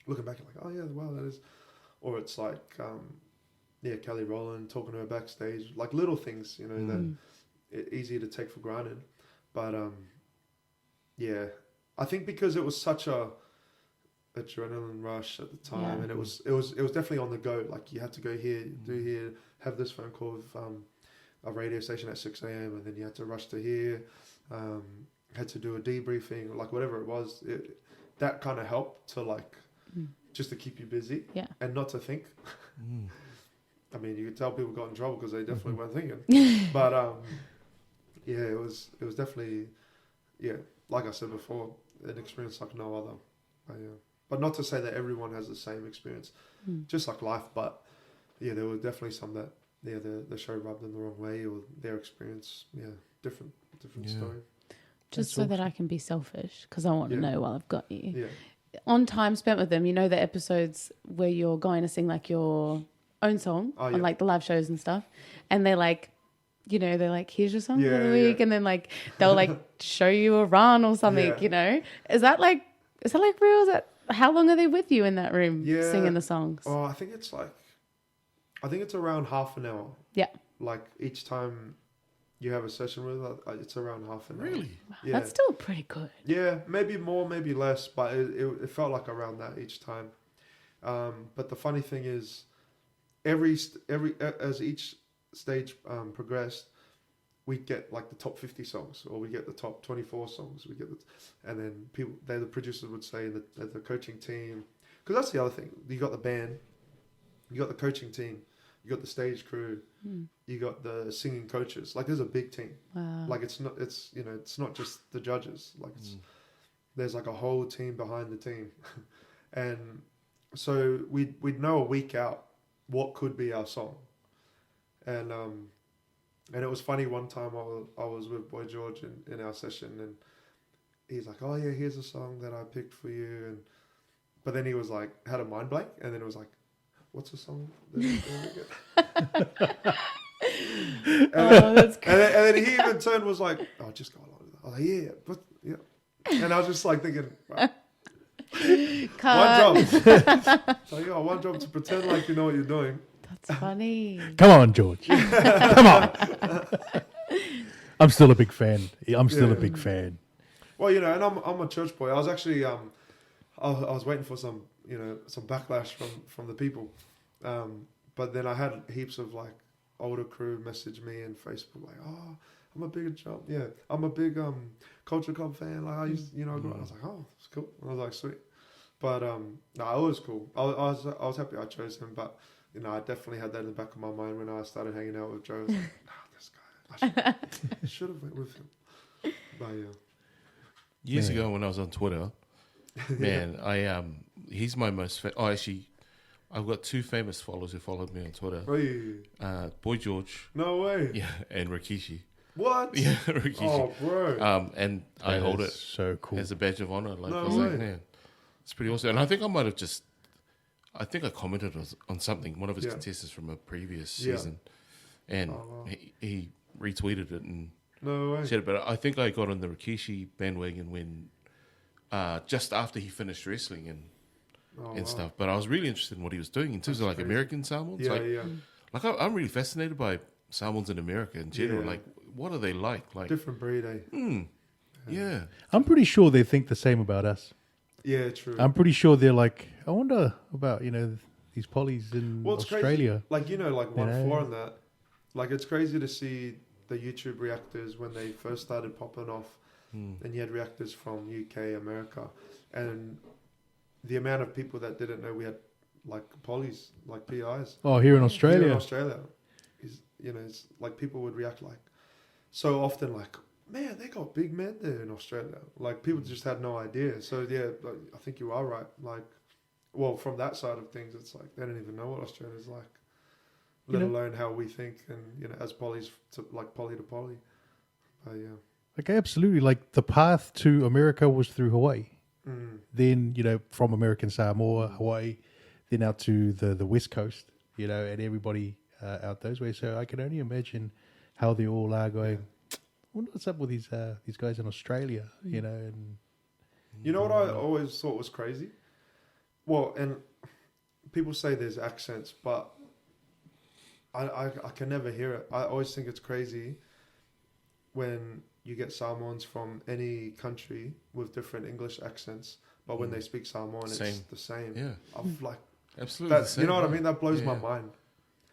looking back, I'm like, oh yeah, wow, that is. Or it's like, Kelly Rowland talking to her backstage, like little things, that easy to take for granted. But I think because it was such a adrenaline rush at the time, and it was definitely on the go. Like you had to go here, do here, have this phone call with a radio station at 6 a.m. and then you had to rush to here, had to do a debriefing, like whatever it was. That kind of helped to like just to keep you busy and not to think. I mean, you could tell people got in trouble because they definitely weren't thinking. But it was definitely like I said before, an experience like no other. But not to say that everyone has the same experience, just like life. But there were definitely some that the show rubbed them the wrong way, or their experience, different story. Just so that I can be selfish, because I want to know while I've got you. Yeah. On time spent with them, the episodes where you're going to sing like your own song on like the live shows and stuff, and they're like, they're like, here's your song for the week, and then like they'll like show you a run or something. Is that like real? Is that, how long are they with you in that room singing the songs? Oh, I think it's around half an hour. Yeah. Like each time you have a session with, it's around half an hour. really? Wow, Yeah. that's still pretty good. Yeah, maybe more, maybe less, but it felt like around that each time. But the funny thing is, as each stage progressed, we get like the top 50 songs, or we get the top 24 songs. And then the producers would say the coaching team, because that's the other thing. You got the band, you got the coaching team, you got the stage crew, you got the singing coaches. Like there's a big team. Wow. Like it's not just the judges. Like there's like a whole team behind the team, and so we'd know a week out what could be our song, and it was funny. One time I was with Boy George in our session, and he's like, oh yeah, here's a song that I picked for you, but then he was like, had a mind blank, and then it was like, what's the song? That's and then he even turned and was like, oh, just go along with that. I was like, yeah. And I was just like thinking, right, one job. So one job to pretend like you know what you're doing. That's funny. Come on, George. Come on. I'm still a big fan. A big fan. Well, and I'm a church boy. I was actually I was waiting for some backlash from the people, but then I had heaps of like older crew message me in Facebook like, oh, I'm a big Culture Club fan. Like I used, I was like, oh, it's cool. And I was like, sweet. But no, it was cool. I was happy I chose him, but I definitely had that in the back of my mind when I started hanging out with Joe. I was like, this guy, I should have went with him. But Years ago when I was on Twitter, man, he's my most. Actually, I've got two famous followers who followed me on Twitter. Boy George. No way. Yeah, and Rikishi. What? Yeah, Rikishi. Oh, bro. And I hold it so cool as a badge of honor. Like, No I was way. like, man, it's pretty awesome. And I think I might have I commented on something, one of his contestants from a previous season, and he retweeted it and No way. said it. But I think I got on the Rikishi bandwagon when just after he finished wrestling and stuff. But I was really interested in what he was doing in terms of like crazy. American Samoans. Like I'm really fascinated by Samoans in America in general. Yeah. Like, what are they like? Like, Different breed, eh? yeah. I'm pretty sure they think the same about us. Yeah, true. I'm pretty sure they're like, I wonder about, these polys in Well, it's Australia. crazy. Like, like 1-4 and that. Like, it's crazy to see the YouTube reactors when they first started popping off, and you had reactors from UK, America, and the amount of people that didn't know we had like polys, like PIs. Oh, here in Australia. Here in Australia, it's like people would react like so often, like, man, they got big men there in Australia. Like, people just had no idea. So yeah, like, I think you are right. Like, well, from that side of things, it's like they don't even know what Australia's like, let alone how we think, and as polys to like poly to poly. Yeah. Okay, absolutely. Like, the path to America was through Hawaii. Then, from American Samoa, Hawaii, then out to the West Coast, and everybody out those ways. So I can only imagine how they all are going, I wonder what's up with these guys in Australia, and... You know what I always thought was crazy? Well, and people say there's accents, but I can never hear it. I always think it's crazy when you get Samoans from any country with different English accents, but when they speak Samoan, it's the same. Yeah. I've like absolutely. That, you know what I mean? That blows my mind.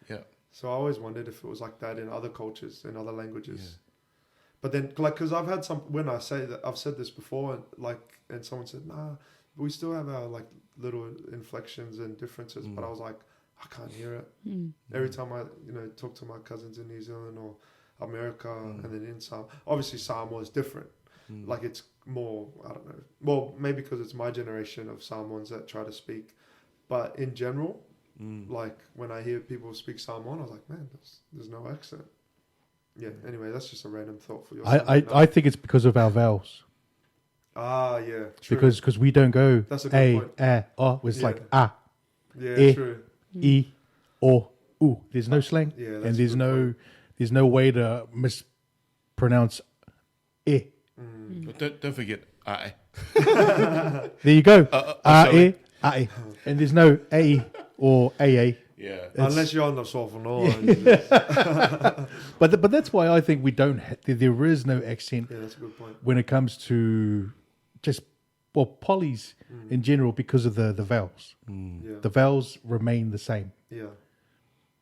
Yeah. So I always wondered if it was like that in other cultures, in other languages. Yeah. But then, like, because I've had when I say that, I've said this before, and someone said, nah, we still have our like little inflections and differences, but I was like, I can't hear it. Every time I, talk to my cousins in New Zealand or America, and then in Samoa, obviously Samoa is different. Like, it's more, I don't know. Well, maybe because it's my generation of Samoans that try to speak, but in general, like when I hear people speak Samoan, I was like, man, there's no accent. Yeah. Anyway, that's just a random thought for yourself. I think it's because of our vowels. Ah, yeah. True. Because we don't go that's a good point. it's like ah. Yeah, true. E, or, ooh. There's no slang. Yeah, that's and there's no way to mispronounce e. But don't forget I. There you go. A, and there's no a or aa. Yeah. Unless you're on the soft But that's why I think we don't. There is no accent. Yeah, that's a good point. When it comes to just polys in general, because of the vowels. Yeah. The vowels remain the same. Yeah.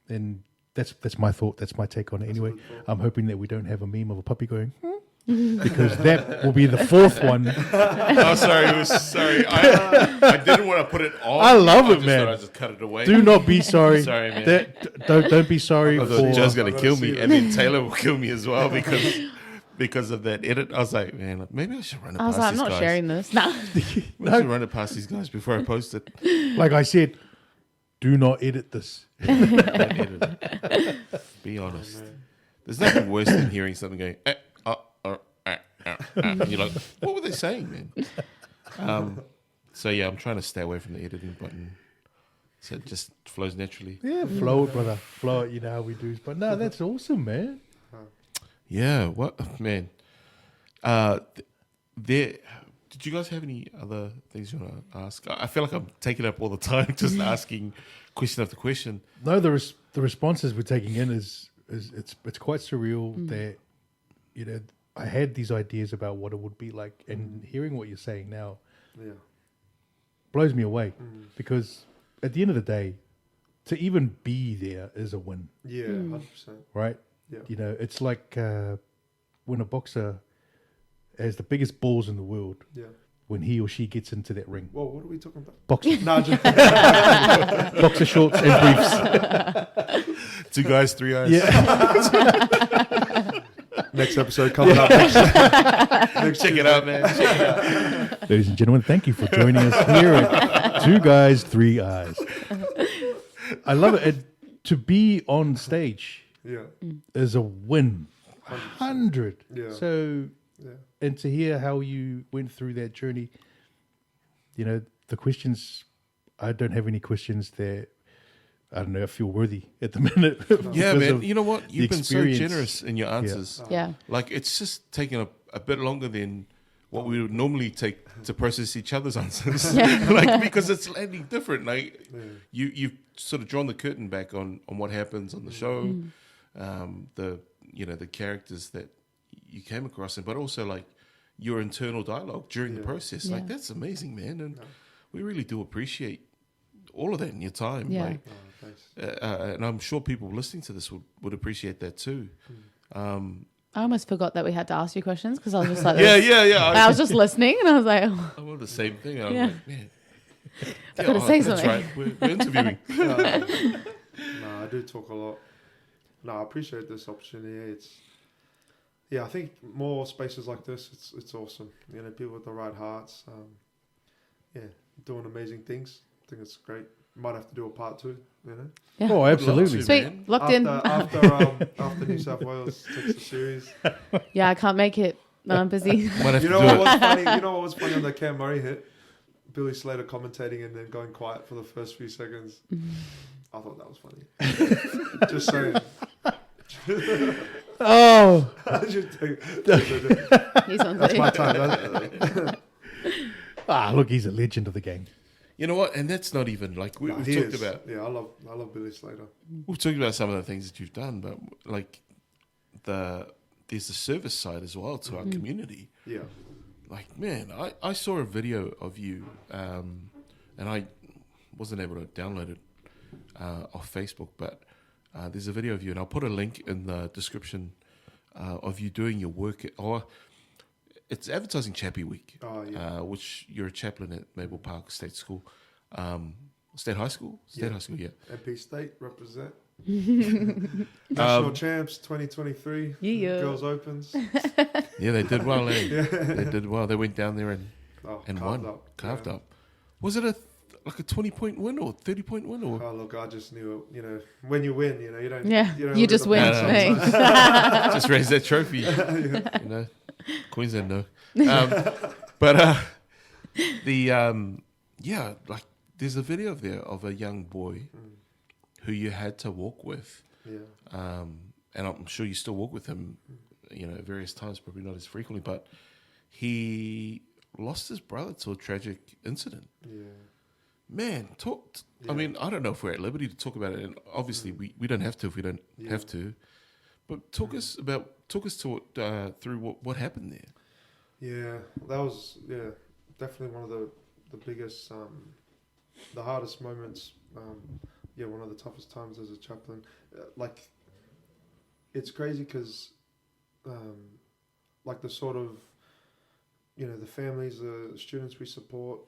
And that's my thought. That's my take on it. Anyway, I'm hoping that we don't have a meme of a puppy going, because that will be the fourth one. Oh, sorry. I didn't want to put it on. I love it, man. I just cut it away. Do not be sorry. Sorry, man. Don't be sorry. I thought Joe's going to kill me, and then Taylor will kill me as well because of that edit. I was like, man, maybe I should run it past these guys. I'm not sharing this. No. I should run it past these guys before I post it. Like I said, do not edit this. Don't edit it. Be honest. There's nothing worse than hearing something going, and you're like, what were they saying, man? So yeah, I'm trying to stay away from the editing button, so it just flows naturally. Yeah, flow it, brother. Flow it, how we do. But no, that's awesome, man. Yeah, what, man? Did you guys have any other things you want to ask? I feel like I'm taking up all the time just asking question after question. No, the responses we're taking in is it's quite surreal that I had these ideas about what it would be like, and hearing what you're saying now, blows me away. Because at the end of the day, to even be there is a win. Yeah, 100%. Right? Yeah. It's like when a boxer has the biggest balls in the world. Yeah. When he or she gets into that ring. Well, what are we talking about? Boxing. Boxer shorts and briefs. 2 guys, 3 eyes. Yeah. Next episode coming up. Check it out, man. Check it out. Ladies and gentlemen, thank you for joining us here at 2 Guys, 3 Eyes. I love it. And to be on stage is a win. 100. Yeah. So, and to hear how you went through that journey, the questions, I don't have any questions that, I don't know, I feel worthy at the minute. Yeah, man. You know what? You've been so generous in your answers. Yeah. Like, it's just taking a bit longer than what we would normally take to process each other's answers. Like, because it's landing different. Like, you've sort of drawn the curtain back on what happens on the show, the characters that you came across, but also like your internal dialogue during the process. Like, that's amazing, man. And we really do appreciate all of that in your time. Yeah. Like, and I'm sure people listening to this would appreciate that too. I almost forgot that we had to ask you questions because I was just like, Yeah. I was just listening and I was like, oh, I wanted the same thing. And I'm Yeah. like, man, I've got to say that's something. right. We're interviewing. No, I do talk a lot. No, I appreciate this opportunity. I think more spaces like this, it's awesome. You know, people with the right hearts, doing amazing things. I think it's great. Might have to do a part 2, you know. Yeah. Oh, absolutely. Sweet, man. locked in. After New South Wales takes the series. Yeah, I can't make it. No, I'm busy. Might have You to know do what it. was funny? You know what was funny on the Cam Murray hit? Billy Slater commentating and then going quiet for the first few seconds. I thought that was funny. Just saying. Oh, He's on That's video. my time. look, he's a legend of the game. You know what? And that's not even like we've He talked is. about. Yeah, I love Billy Slater. We've talked about some of the things that you've done, but like there's the service side as well to our community. Yeah. Like, man, I saw a video of you, and I wasn't able to download it off Facebook, but there's a video of you, and I'll put a link in the description of you doing your work. It's Advertising Chappie Week, Oh, yeah. which you're a chaplain at Maple Park State School. State High School? State High School, yeah. MP State represent. National champs 2023. Yeah. Girls Opens. Yeah, they did well, eh? They did well. They went down there and Carved won. up. Carved Yeah. up. Was it like a 20-point win or 30-point win? Or Oh, look, I just knew it. You know, when you win, you know, you don't. Yeah, you, don't you look just at the win. points Hey. sometimes. just raise that trophy. You know, Queensland, no. But like there's a video there of a young boy who you had to walk with. Yeah. And I'm sure you still walk with him, you know, at various times, probably not as frequently, but he lost his brother to a tragic incident. Yeah. Man, Yeah. I mean, I don't know if we're at liberty to talk about it, and obviously we don't have to if we don't have to. But talk us through what happened there. Yeah, that was definitely one of the biggest, the hardest moments. One of the toughest times as a chaplain. Like, it's crazy because, like the sort of, you know, the families, the students we support,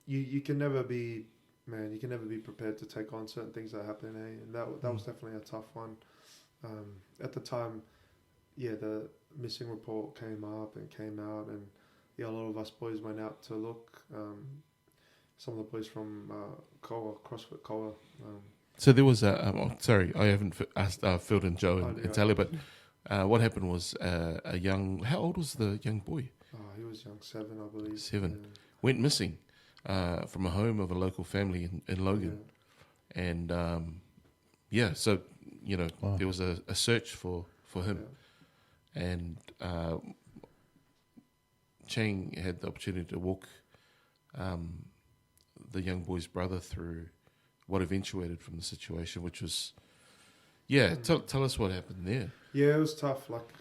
you can never be, man, you can never be prepared to take on certain things that happen, and that was definitely a tough one. At the time, the missing report came up and came out, and a lot of us boys went out to look. Some of the boys from Koa, CrossFit Koa. So there was sorry, I haven't asked filled in Joe and yeah. Talia, but what happened was a young. How old was the young boy? He was young, 7, I believe. 7. Went missing from a home of a local family in Logan, and so you know there was a search for him, and Chang had the opportunity to walk the young boy's brother through what eventuated from the situation, which was tell us what happened there. Yeah, it was tough. Like,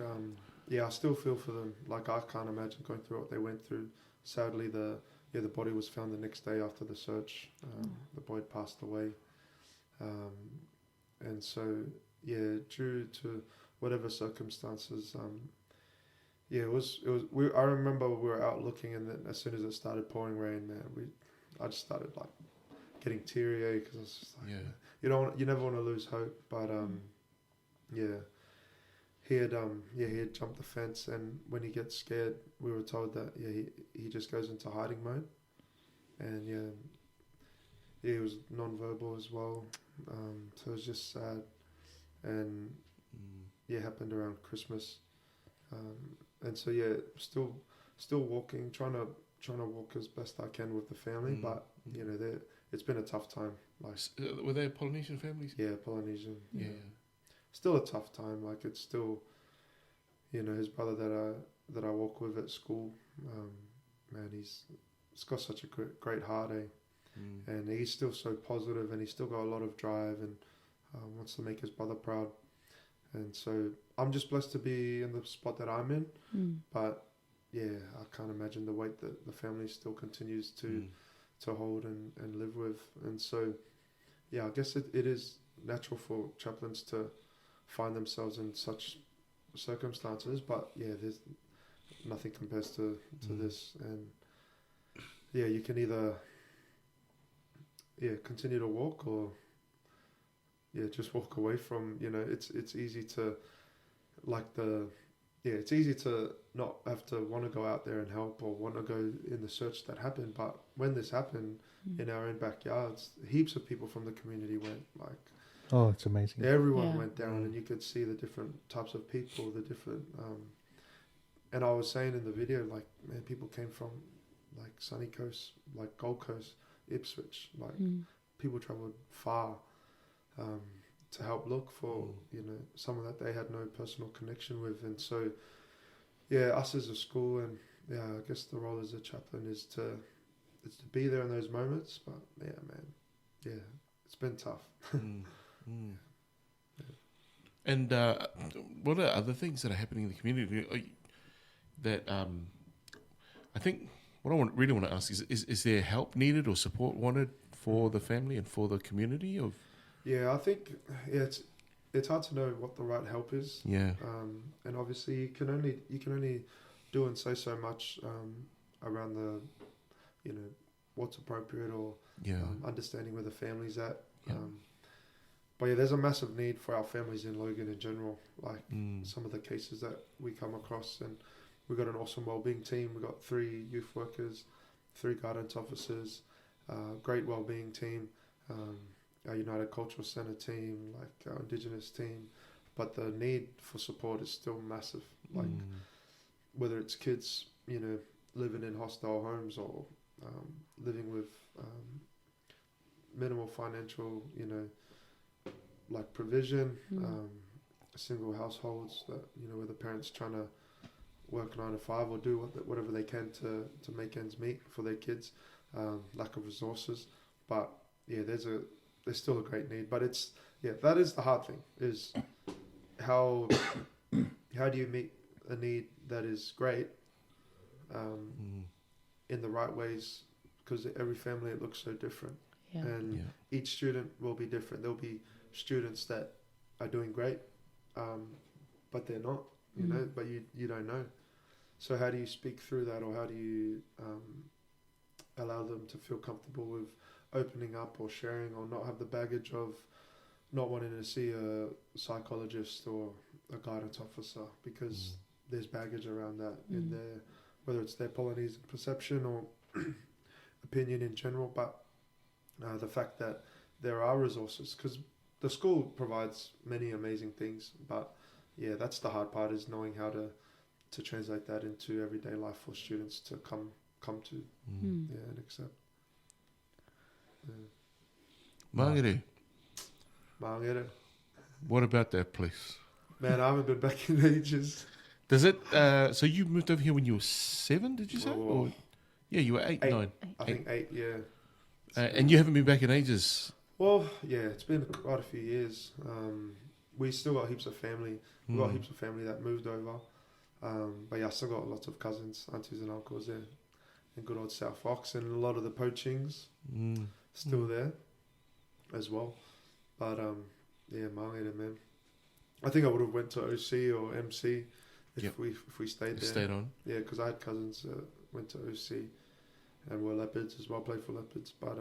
I still feel for them. Like, I can't imagine going through what they went through. Sadly, the body was found the next day after the search. The boy had passed away, and so due to whatever circumstances, it was. I remember we were out looking, and then as soon as it started pouring rain, man, I just started like getting teary-eyed because it's just like you never want to lose hope, but he had jumped the fence, and when he gets scared, we were told that he just goes into hiding mode, and he was non-verbal as well, so it was just sad, and it happened around Christmas, and so still walking, trying to walk as best I can with the family, but you know it's been a tough time. Like, were they Polynesian families? Yeah, Polynesian. Yeah. Still a tough time. Like, it's still, you know, his brother that I walk with at school. Man, he's got such a great heart, and he's still so positive, and he's still got a lot of drive, and wants to make his brother proud. And so I'm just blessed to be in the spot that I'm in. But I can't imagine the weight that the family still continues to hold and live with. And so, yeah, I guess it is natural for chaplains to find themselves in such circumstances, but yeah, there's nothing compares to this. And yeah, you can either continue to walk, or just walk away from, it's easy to it's easy to not have to want to go out there and help or want to go in the search that happened. But when this happened in our own backyards, heaps of people from the community went, like, Oh, it's amazing. everyone went down, and you could see the different types of people, the different and I was saying in the video, like, man, people came from like Sunny Coast, like Gold Coast, Ipswich, like people traveled far to help look for someone that they had no personal connection with. And so us as a school, and I guess the role as a chaplain is to be there in those moments. But it's been tough. And what are other things that are happening in the community that I think what I really want to ask is there help needed or support wanted for the family and for the community? Yeah, I think it's hard to know what the right help is. Yeah. And obviously you can only do and say so much around the what's appropriate, or understanding where the family's at. Yeah. But there's a massive need for our families in Logan in general. Like some of the cases that we come across, and we've got an awesome wellbeing team. We've got 3 youth workers, 3 guidance officers, great wellbeing team, our United Cultural Centre team, like our Indigenous team. But the need for support is still massive. Like whether it's kids, living in hostile homes, or living with minimal financial, like provision, single households that, where the parents trying to work 9 to 5 or do whatever they can to make ends meet for their kids, lack of resources. But there's still a great need. But it's that is the hard thing, is how do you meet a need that is great in the right ways, because every family, it looks so different. And each student will be different. There'll be students that are doing great, but they're not, but you don't know. So how do you speak through that, or how do you allow them to feel comfortable with opening up or sharing, or not have the baggage of not wanting to see a psychologist or a guidance officer, because there's baggage around that in their, whether it's their Polynesian perception or opinion in general. But the fact that there are resources, because the school provides many amazing things, but that's the hard part, is knowing how to translate that into everyday life for students to come to and accept. Mangere, what about that place? Man, I haven't been back in ages. Does it? So you moved over here when you were 7? Did you say? Or, you were 8, 9. I think 8. Yeah. And you haven't been back in ages. Well, it's been quite a few years. We still got heaps of family. We've got heaps of family that moved over. But I still got lots of cousins, aunties and uncles there in good old South Fox, and a lot of the Po Chings still there as well. But Mangere, man. I think I would have went to OC or MC if we stayed there. Stayed on. Yeah, because I had cousins that went to OC and were Leopards as well, played for Leopards. But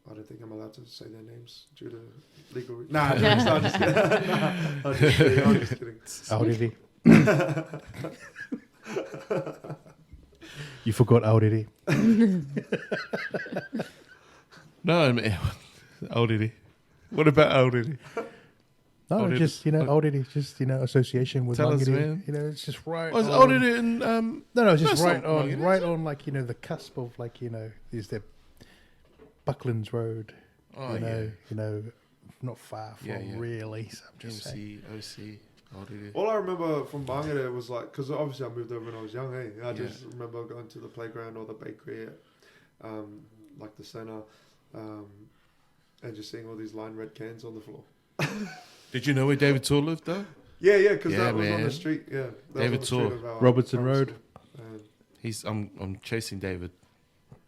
I don't think I'm allowed to say their names due to legal reasons. Nah, I'm just kidding. I'm just kidding. Auriri. You forgot Auriri. No, I mean, Auriri. What about Auriri? No, Auriri. just, Auriri, just, association with Tell us, Mangere. man. It's just right. Was Auriri in... No, it's just no, right it's not on, Mangere, right is it? on, like, the cusp of, like, is there Bucklands Road, not far from really. So I'm just saying. OC, Auriri. All I remember from Mangere was like, because obviously I moved over when I was young, I just remember going to the playground or the bakery at, like the centre, and just seeing all these lined red cans on the floor. Did you know where David Tour lived, though? Yeah, because that was on man. the street. Yeah, that David was on the street Tour. of our Robertson primary Road. school. I'm chasing David.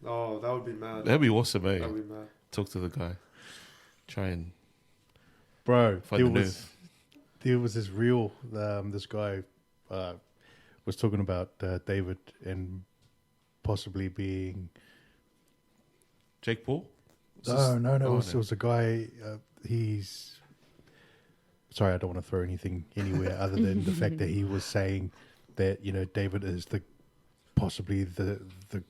Oh, that would be mad. That'd be awesome, eh? That would be mad. talk to the guy. Try and Bro, find the nerve. there was this real, this guy was talking about David and possibly being... Jake Paul? No, it was a guy, he's... Sorry, I don't want to throw anything anywhere other than the fact that he was saying that, David is possibly the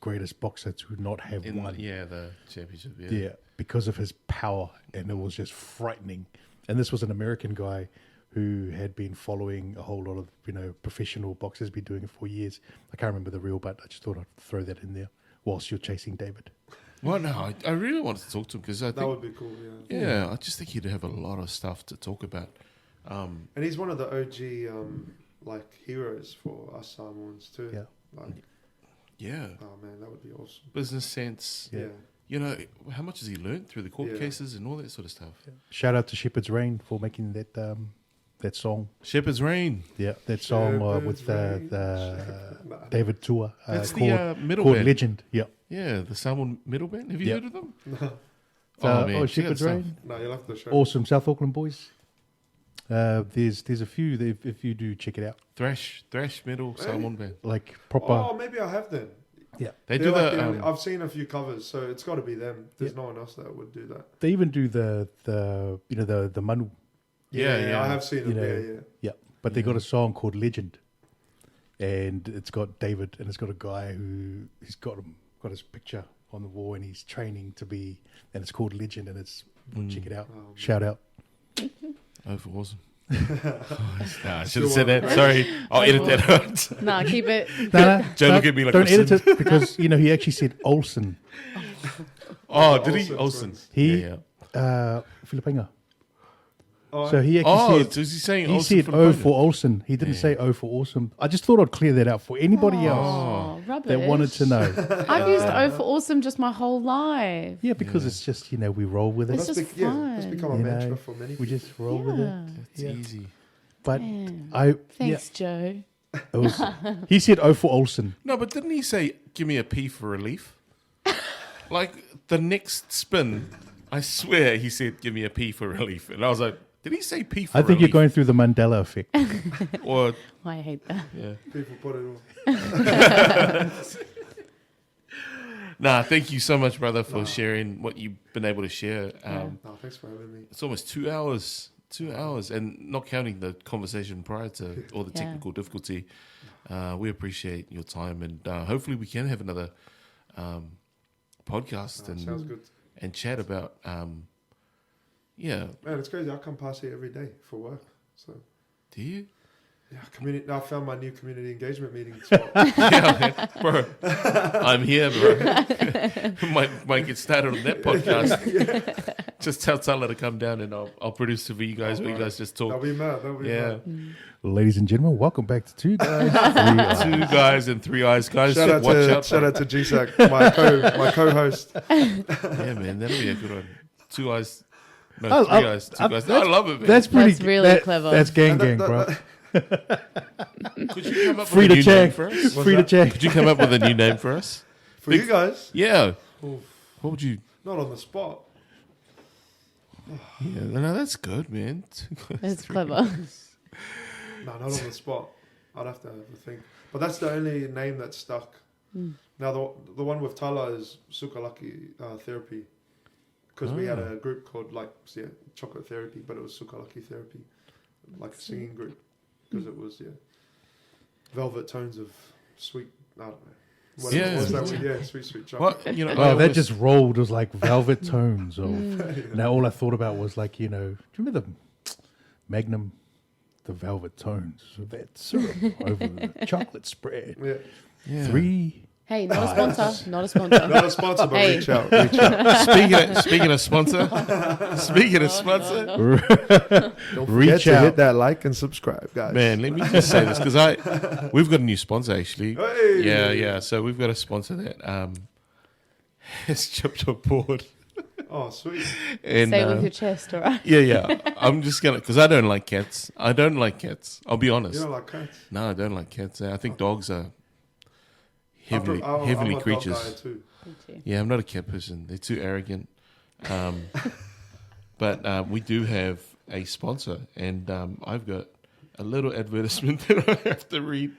greatest boxer to not have won. Yeah, the championship. Yeah, because of his power, and it was just frightening. And this was an American guy who had been following a whole lot of, professional boxers, been doing it for years. I can't remember the real, but I just thought I'd throw that in there whilst you're chasing David. Well, no, I really wanted to talk to him because I think... That would be cool, yeah. Yeah, I just think he'd have a lot of stuff to talk about. And he's one of the OG, heroes for us Samoans too. Yeah. Yeah. Oh, man, that would be awesome. Business sense. Yeah. How much has he learned through the court cases and all that sort of stuff? Yeah. Shout out to Shepherd's Rain for making that song. Shepherd's Rain. Yeah, that song with David Tua. That's called, the middle called band. Legend. Yeah. Yeah, the Samoan middle band. Have you heard of them? Man. Shepherd's Rain. No, you'll have to show. Awesome. South Auckland boys. There's a few if you do check it out. Thrash metal Samoan band. Like proper. Oh, maybe I have then. Yeah. They They're do like the... I've seen a few covers, so it's got to be them. There's no one else that would do that. They even do the manu. Yeah, I have seen them. Yeah, but they got a song called Legend, and it's got David, and it's got a guy who he's got his picture on the wall, and he's training to be, and it's called Legend, and it's check it out, shout out. Oh, awesome. I should have said that. Sorry, I'll edit that out. Nah, keep it. Joe look at me like, don't edit it because he actually said Olsen. Oh, did he? Olsen Olsen. twins. He Filipina. So he actually said, is he saying he Olsen said for O the for Olsen. He didn't say O for awesome. I just thought I'd clear that out for anybody else Oh, rubbish. that wanted to know. I've used O for awesome just my whole life. Yeah, because it's just, we roll with it. It's just It's fun. become a mantra for many We people. just roll with it. It's easy. But Man. Thanks, Joe. it was, he said O for Olsen. No, but didn't he say, give me a P for relief? Like, the next spin, I swear he said, give me a P for relief. And I was like, did he say P for I think relief? you're going through the Mandela effect. Or, I hate that. yeah. People put it on. Nah, thank you so much, brother, for sharing what you've been able to share. No, thanks for having me. It's almost 2 hours. 2 hours, and not counting the conversation prior to all the technical difficulty. We appreciate your time, and hopefully we can have another podcast Sounds good. and chat about Man, it's crazy. I come past here every day for work. So do you? Yeah, I found my new community engagement meeting spot. Yeah, man. Bro, I'm here, bro. might get started on that podcast. Just tell Tyler to come down, and I'll produce it for you guys. You guys just talk. That'll be mad. Ladies and gentlemen, welcome back to Two Guys, Three Eyes. 2 guys and 3 eyes, guys. Shout out to GSAC, my co-host. Yeah, man, that'll be a good one. 2 eyes. No, 3 eyes. 2 guys. I love it, man. That's pretty. That's really clever. That's gang, bro. Could you come up Free with a to new check. name for us? Free to check. Could you come up with a new name for us? For you guys, Yeah. Oof. What would you? not on the spot. Yeah, no, that's good, man. That's clever. No, not on the spot. I'd have to have a think. But that's the only name that's stuck. Now, the one with Tala is Sukalaki Therapy. Because we had a group called, Chocolate Therapy, but it was Sukalaki Therapy. Like a singing group. Because it was, velvet tones of sweet, I don't know. Sweet chocolate. What? You know, Oh, that just rolled. It was like velvet tones. Now all I thought about was do you remember the Magnum, the velvet tones of that syrup over the chocolate spread? Yeah. 3 Hey, not a sponsor. Not a sponsor. Not a sponsor, but Hey. reach out. Speaking of sponsor, Don't Reach forget to out. hit that like and subscribe, guys. man, let me just say this because we've got a new sponsor actually. Hey! Yeah. So we've got a sponsor that has chipped on board. Oh, sweet. And, Say it with your chest, all right? Yeah. I'm just gonna because I don't like cats. I'll be honest. You don't like cats? No, I don't like cats. I think dogs are I'm heavenly a dog creatures. guy too. Me too. Yeah, I'm not a cat person. They're too arrogant. But we do have a sponsor, and I've got a little advertisement that I have to read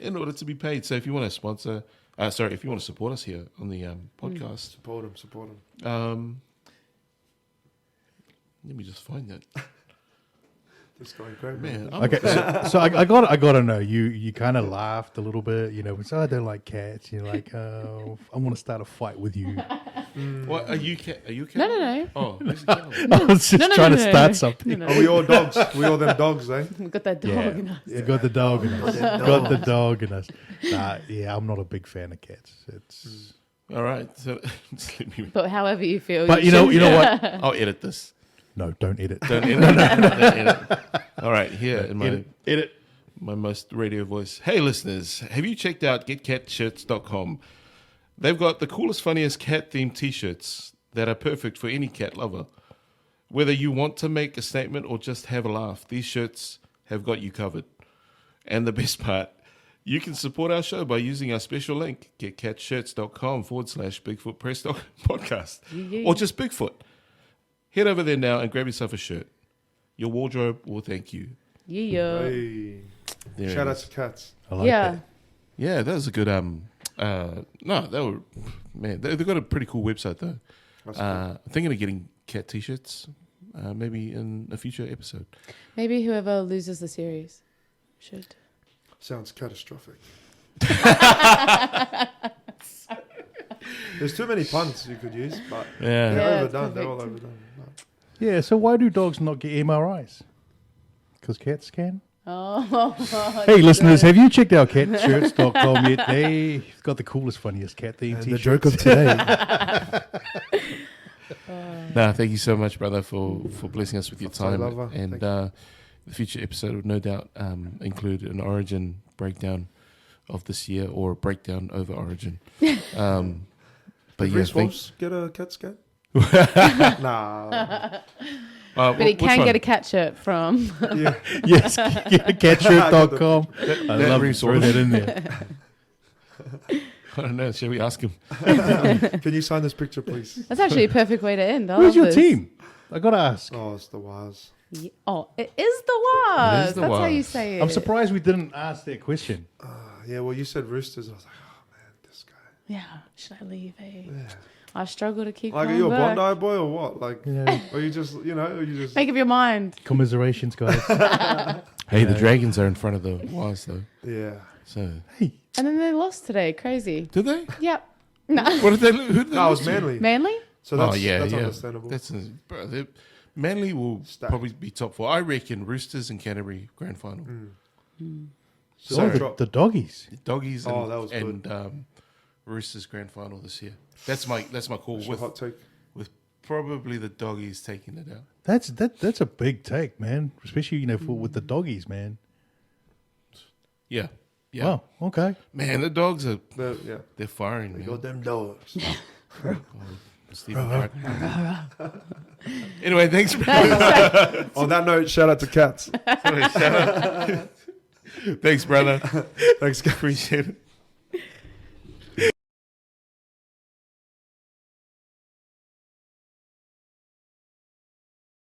in order to be paid. So if you want to sponsor, if you want to support us here on the podcast, Support him. Let me just find that. It's going great, Man, Okay, so I got to know. You kind of laughed a little bit, you know. So I don't like cats. You're like, I want to start a fight with you. What are you? Are you? No. Oh, who's a cat? I was just trying to start something. No. Are we all dogs? We all them dogs, eh? We got that dog in us. Yeah, got the dog in us. Got the dog in us. Yeah, I'm not a big fan of cats. It's All right. So just let me. But however you feel. But you know what? I'll edit this. No, don't edit. Don't edit. Don't edit. All right, here in my Edit. my most radio voice. Hey, listeners, have you checked out getcatshirts.com? They've got the coolest, funniest cat-themed T-shirts that are perfect for any cat lover. Whether you want to make a statement or just have a laugh, these shirts have got you covered. And the best part, you can support our show by using our special link, getcatshirts.com/Bigfoot Press podcast, or just Bigfoot. Head over there now and grab yourself a shirt. Your wardrobe will thank you. Yeah. Hey. There it Shout out is. to cats. I like Yeah. that. Yeah, that was a good. They've got a pretty cool website though. That's I'm thinking of getting cat T-shirts, maybe in a future episode. Maybe whoever loses the series should. Sounds catastrophic. There's too many puns you could use, but Yeah. they're Yeah, overdone. They're all perfect. overdone. Yeah, so why do dogs not get MRIs? Because cats can. Oh. Hey, listeners, have you checked out catshirts.com yet? They've got the coolest, funniest cat themed And t-shirts. the joke of today. Nah, thank you so much, brother, for blessing us with your Sorry, time. lover. And Thank the future episode would no doubt include an origin breakdown of this year or a breakdown over origin. But Did yeah, Reese thank, Wolves get a cat scan? Nah. But he can get a cat shirt from. Yeah. Yes, catshirts.com. I that love Reese throwing Wolves. that in there. I don't know. Shall we ask him? Can you sign this picture, please? That's actually a perfect way to end. I Who's love your this. team? I got to ask. Oh, it's the wires. Yeah. Oh, it is the was. It is the That's how you was. say it. I'm surprised we didn't ask that question. Yeah, well, you said roosters. I was like, oh, man, this guy. Yeah. Should I leave? Yeah. I struggle to keep Like, are going you a back. Bondi boy or what? Like, Yeah. or you just, or you just... Make up your mind. Commiserations, guys. Hey, the Dragons are in front of the wires though. Yeah. So Hey, And then they lost today. Crazy. did they? Yep. No. What did they? Who did they No, it lose was to? Manly. Manly? So that's, Oh yeah, that's yeah. understandable. Bro, Manly will Stacked. probably be top four. I reckon Roosters and Canterbury grand final. So oh, drop. the doggies. Doggies and, Oh, that was and Roosters grand final this year. That's my call What's your with hot take? probably the Doggies taking it out. That's a big take, man. Especially with the doggies, man. Yeah, yeah. Wow. Okay. Man, the dogs are Yeah. they're firing. You Man. got them dogs. Stephen Martin. Anyway, thanks. For On that note, shout out to cats. Thanks, brother. Thanks, guys. Appreciate it.